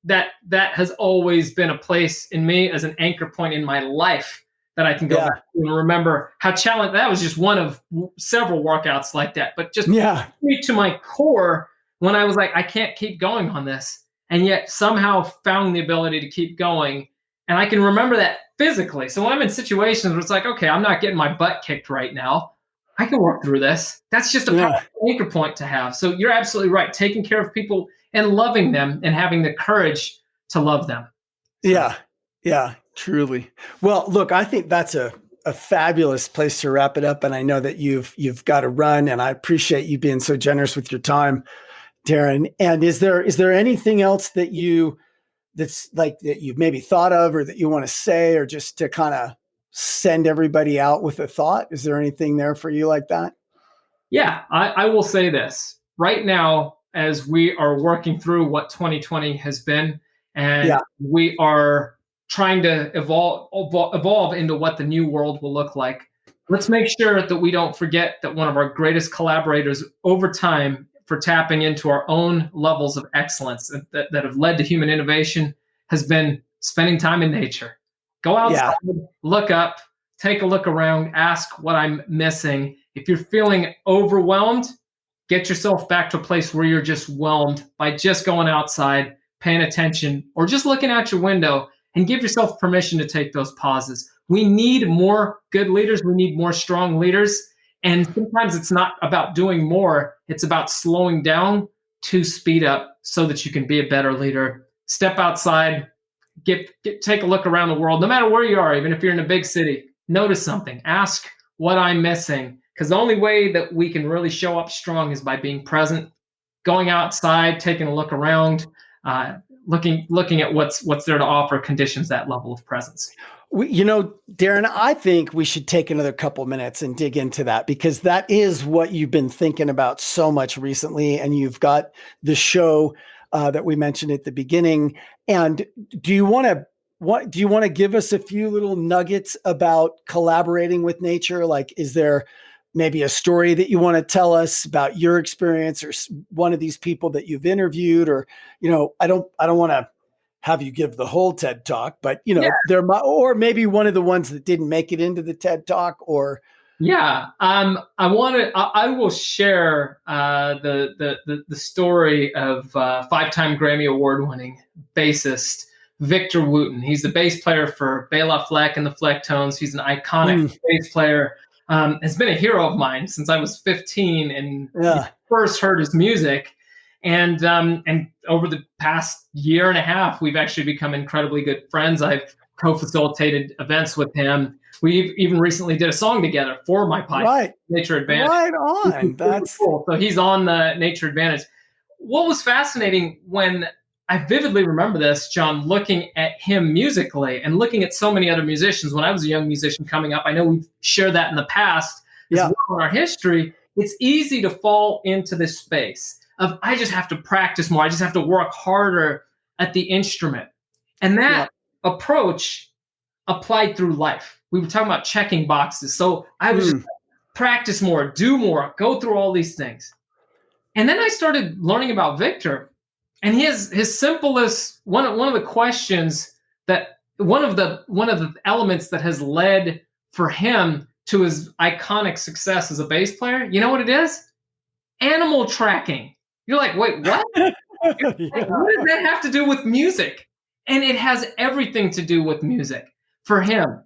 that has always been a place in me as an anchor point in my life that I can go
Yeah.
back to and remember how challenging. That was just one of several workouts like that, but just
Yeah.
me to my core when I was like, I can't keep going on this, and yet somehow found the ability to keep going. And I can remember that physically. So when I'm in situations where it's like, okay, I'm not getting my butt kicked right now, I can work through this. That's just a
Yeah.
powerful anchor point to have. So you're absolutely right. Taking care of people and loving them and having the courage to love them. So.
Yeah. Yeah. Truly. Well, look, I think that's a fabulous place to wrap it up. And I know that you've got to run, and I appreciate you being so generous with your time, Darren. And is there anything else that that's like that you've maybe thought of, or that you want to say, or just to kind of send everybody out with a thought? Is there anything there for you like that?
Yeah, I will say this right now as we are working through what 2020 has been, and
Yeah.
we are trying to evolve into what the new world will look like. Let's make sure that we don't forget that one of our greatest collaborators over time for tapping into our own levels of excellence that have led to human innovation has been spending time in nature. Go outside,
Yeah.
look up, take a look around, ask what I'm missing. If you're feeling overwhelmed, get yourself back to a place where you're just whelmed by just going outside, paying attention, or just looking out your window, and give yourself permission to take those pauses. We need more good leaders. We need more strong leaders. And sometimes it's not about doing more. It's about slowing down to speed up so that you can be a better leader. Step outside, take a look around the world, no matter where you are, even if you're in a big city, notice something, ask what I'm missing. Because the only way that we can really show up strong is by being present, going outside, taking a look around, looking at what's there to offer conditions that level of presence.
Darren, I think we should take another couple minutes and dig into that, because that is what you've been thinking about so much recently. And you've got the show that we mentioned at the beginning. And do you want to give us a few little nuggets about collaborating with nature? Like, is there maybe a story that you want to tell us about your experience, or one of these people that you've interviewed? Or, I don't want to have you give the whole TED Talk, but or maybe one of the ones that didn't make it into the TED Talk, or.
Yeah, I will share the story of 5-time Grammy Award-winning bassist Victor Wooten. He's the bass player for Bela Fleck and the Flecktones. He's an iconic bass player. Has been a hero of mine since I was 15 and first heard his music. And over the past year and a half, we've actually become incredibly good friends. I've co-facilitated events with him. We even recently did a song together for my podcast, Nature Advantage.
Right on. That's
cool. So he's on the Nature Advantage. What was fascinating, when I vividly remember this, John, looking at him musically and looking at so many other musicians when I was a young musician coming up. I know we've shared that in the past as well in our history. It's easy to fall into this space of, I just have to practice more. I just have to work harder at the instrument. And that approach applied through life. We were talking about checking boxes. So I was just practice more, do more, go through all these things. And then I started learning about Victor, and his simplest one of the questions that one of the elements that has led for him to his iconic success as a bass player. You know what it is? Animal tracking. You're like, wait, what? What does that have to do with music? And it has everything to do with music for him.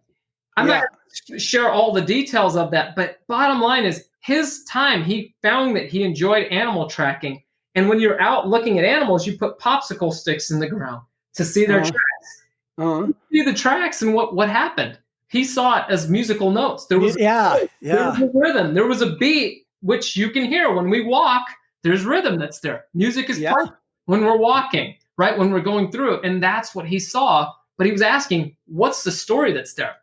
I'm not going to share all the details of that, but bottom line is, his time, he found that he enjoyed animal tracking. And when you're out looking at animals, you put popsicle sticks in the ground to see their tracks. You see the tracks, and what happened? He saw it as musical notes. There was there was a rhythm. There was a beat, which you can hear when we walk. There's rhythm that's there. Music is part when we're walking, right? When we're going through it. And that's what he saw. But he was asking, what's the story that's there?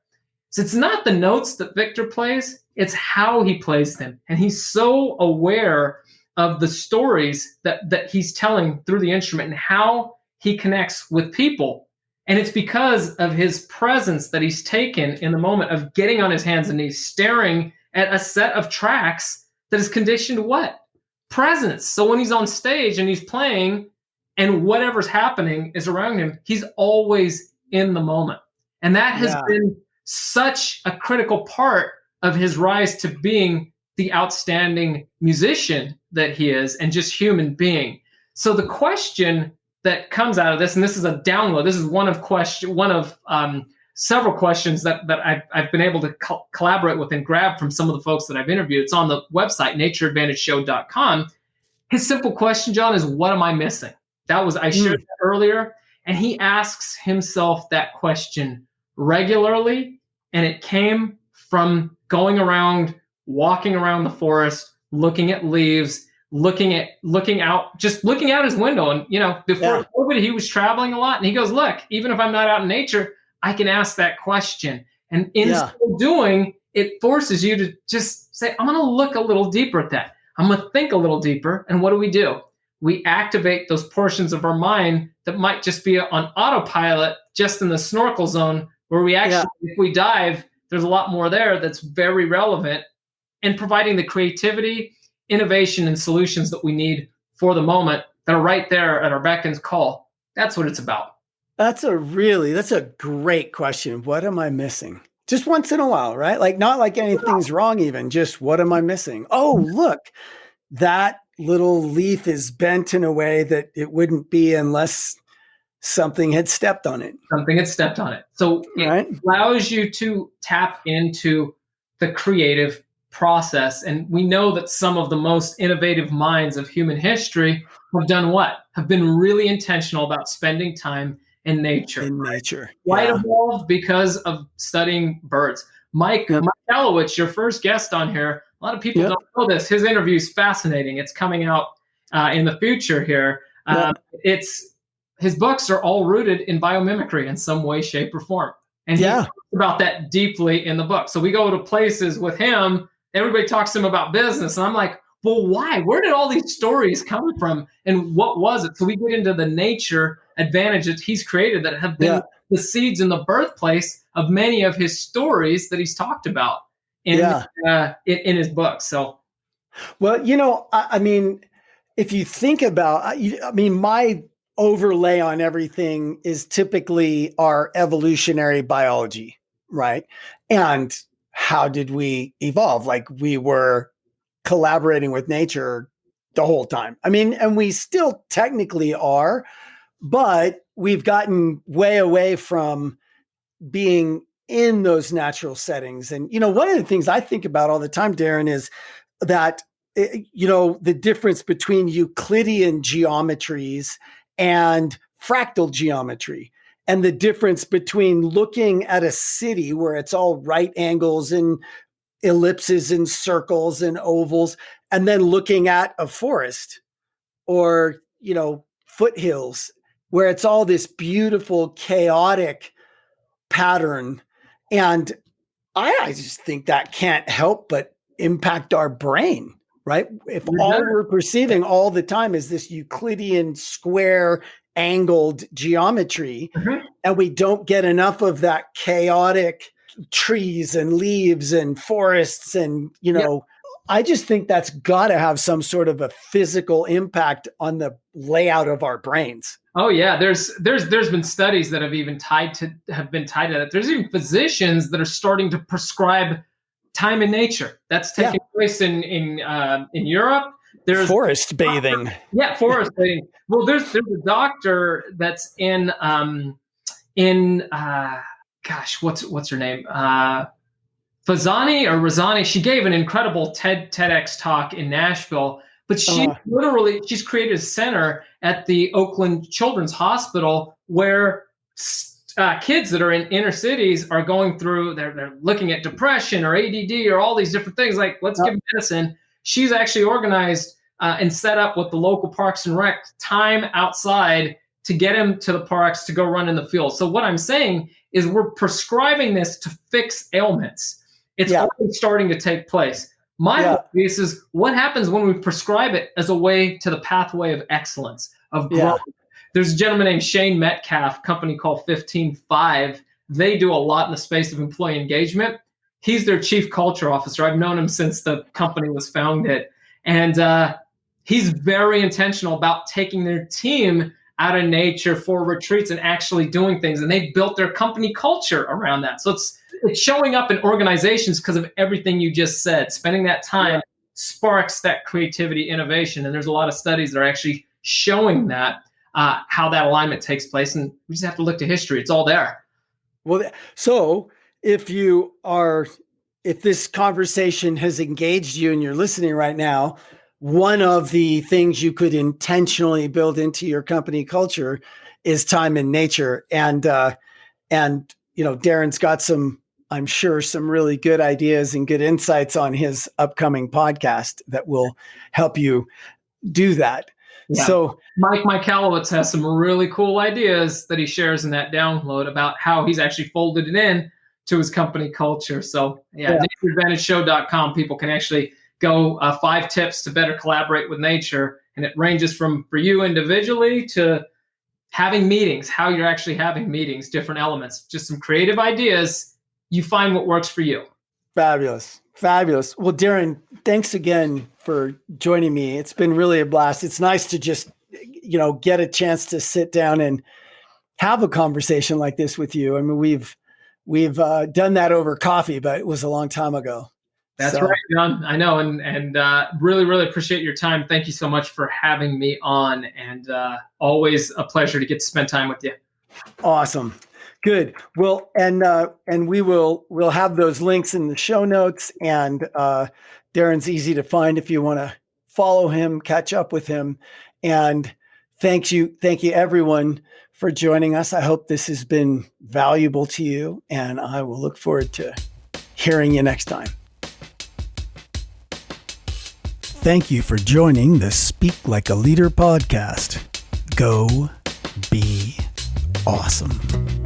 So it's not the notes that Victor plays, it's how he plays them. And he's so aware of the stories that he's telling through the instrument and how he connects with people. And it's because of his presence that he's taken in the moment of getting on his hands and knees, staring at a set of tracks that is conditioned to what? Presence. So when he's on stage and he's playing and whatever's happening is around him, he's always in the moment. And that has been such a critical part of his rise to being the outstanding musician that he is and just human being. So the question that comes out of this, and this is a download, this is one of several questions that I've been able to collaborate with and grab from some of the folks that I've interviewed. It's on the website, natureadvantageshow.com. His simple question, John, is what am I missing? I shared that earlier, and he asks himself that question regularly, and it came from going around, walking around the forest, looking at leaves, looking out his window. And, before COVID, he was traveling a lot, and he goes, look, even if I'm not out in nature, I can ask that question. And in so doing, it forces you to just say, I'm going to look a little deeper at that. I'm going to think a little deeper. And what do? We activate those portions of our mind that might just be on autopilot, just in the snorkel zone, where we actually, if we dive, there's a lot more there that's very relevant, and providing the creativity, innovation, and solutions that we need for the moment that are right there at our beck and call. That's what it's about.
That's a great question. What am I missing? Just once in a while, right? Like, not like anything's wrong, even just what am I missing? Oh, look, that little leaf is bent in a way that it wouldn't be unless something had stepped on it.
So it allows you to tap into the creative process. And we know that some of the most innovative minds of human history have done what? Have been really intentional about spending time in nature. Quite evolved because of studying birds. Mike Kalowitz, your first guest on here, a lot of people don't know this. His interview is fascinating. It's coming out in the future here. His books are all rooted in biomimicry in some way, shape, or form. And he talks about that deeply in the book. So we go to places with him, everybody talks to him about business. And I'm like, well, why? Where did all these stories come from? And what was it? So we get into the nature advantage that he's created that have been the seeds and the birthplace of many of his stories that he's talked about in his book. So,
well, I mean, if you think about, my overlay on everything is typically our evolutionary biology, right? And how did we evolve? Like, we were collaborating with nature the whole time. I mean, and we still technically are, but we've gotten way away from being in those natural settings. And, one of the things I think about all the time, Darren, is that, the difference between Euclidean geometries and fractal geometry, and the difference between looking at a city where it's all right angles and ellipses and circles and ovals, and then looking at a forest or, foothills where it's all this beautiful, chaotic pattern. And I just think that can't help but impact our brain, right? If all we're perceiving all the time is this Euclidean square angled geometry, and we don't get enough of that chaotic trees and leaves and forests and, I just think that's got to have some sort of a physical impact on the layout of our brains.
Oh yeah, there's been studies that have been tied to that. There's even physicians that are starting to prescribe time in nature. That's taking place in Europe. There's
forest bathing.
Forest bathing. Well, there's a doctor that's in what's her name? Fazani or Razani. She gave an incredible TEDx talk in Nashville, but she's created a center at the Oakland Children's Hospital where kids that are in inner cities are going through, they're looking at depression or ADD or all these different things. Like, let's give them medicine. She's actually organized and set up with the local Parks and Rec time outside to get them to the parks to go run in the field. So what I'm saying is we're prescribing this to fix ailments. It's already starting to take place. My
Yeah.
whole piece is what happens when we prescribe it as a way to the pathway of excellence, of growth.
Yeah.
There's a gentleman named Shane Metcalf, company called 15Five. They do a lot in the space of employee engagement. He's their chief culture officer. I've known him since the company was founded. And he's very intentional about taking their team out of nature for retreats and actually doing things. And they built their company culture around that. So it's showing up in organizations because of everything you just said. Spending that time sparks that creativity, innovation. And there's a lot of studies that are actually showing that, how that alignment takes place. And we just have to look to history. It's all there.
Well, so if this conversation has engaged you and you're listening right now, one of the things you could intentionally build into your company culture is time in nature. And Darren's got some, I'm sure, some really good ideas and good insights on his upcoming podcast that will help you do that.
Yeah.
So
Mike Michalowicz has some really cool ideas that he shares in that download about how he's actually folded it in to his company culture. So natureadvantageshow.com, people can actually go 5 tips to better collaborate with nature. And it ranges from for you individually to having meetings, how you're actually having meetings, different elements, just some creative ideas. You find what works for you.
Fabulous. Fabulous. Well, Darren, thanks again for joining me. It's been really a blast. It's nice to just, get a chance to sit down and have a conversation like this with you. I mean, we've done that over coffee, but it was a long time ago.
That's right, John. I know. And really, really appreciate your time. Thank you so much for having me on, and always a pleasure to get to spend time with you.
Awesome. Good. Well, and we'll have those links in the show notes, and Darren's easy to find if you want to follow him, catch up with him. And thank you everyone for joining us. I hope this has been valuable to you, and I will look forward to hearing you next time. Thank you for joining the Speak Like a Leader podcast. Go be awesome.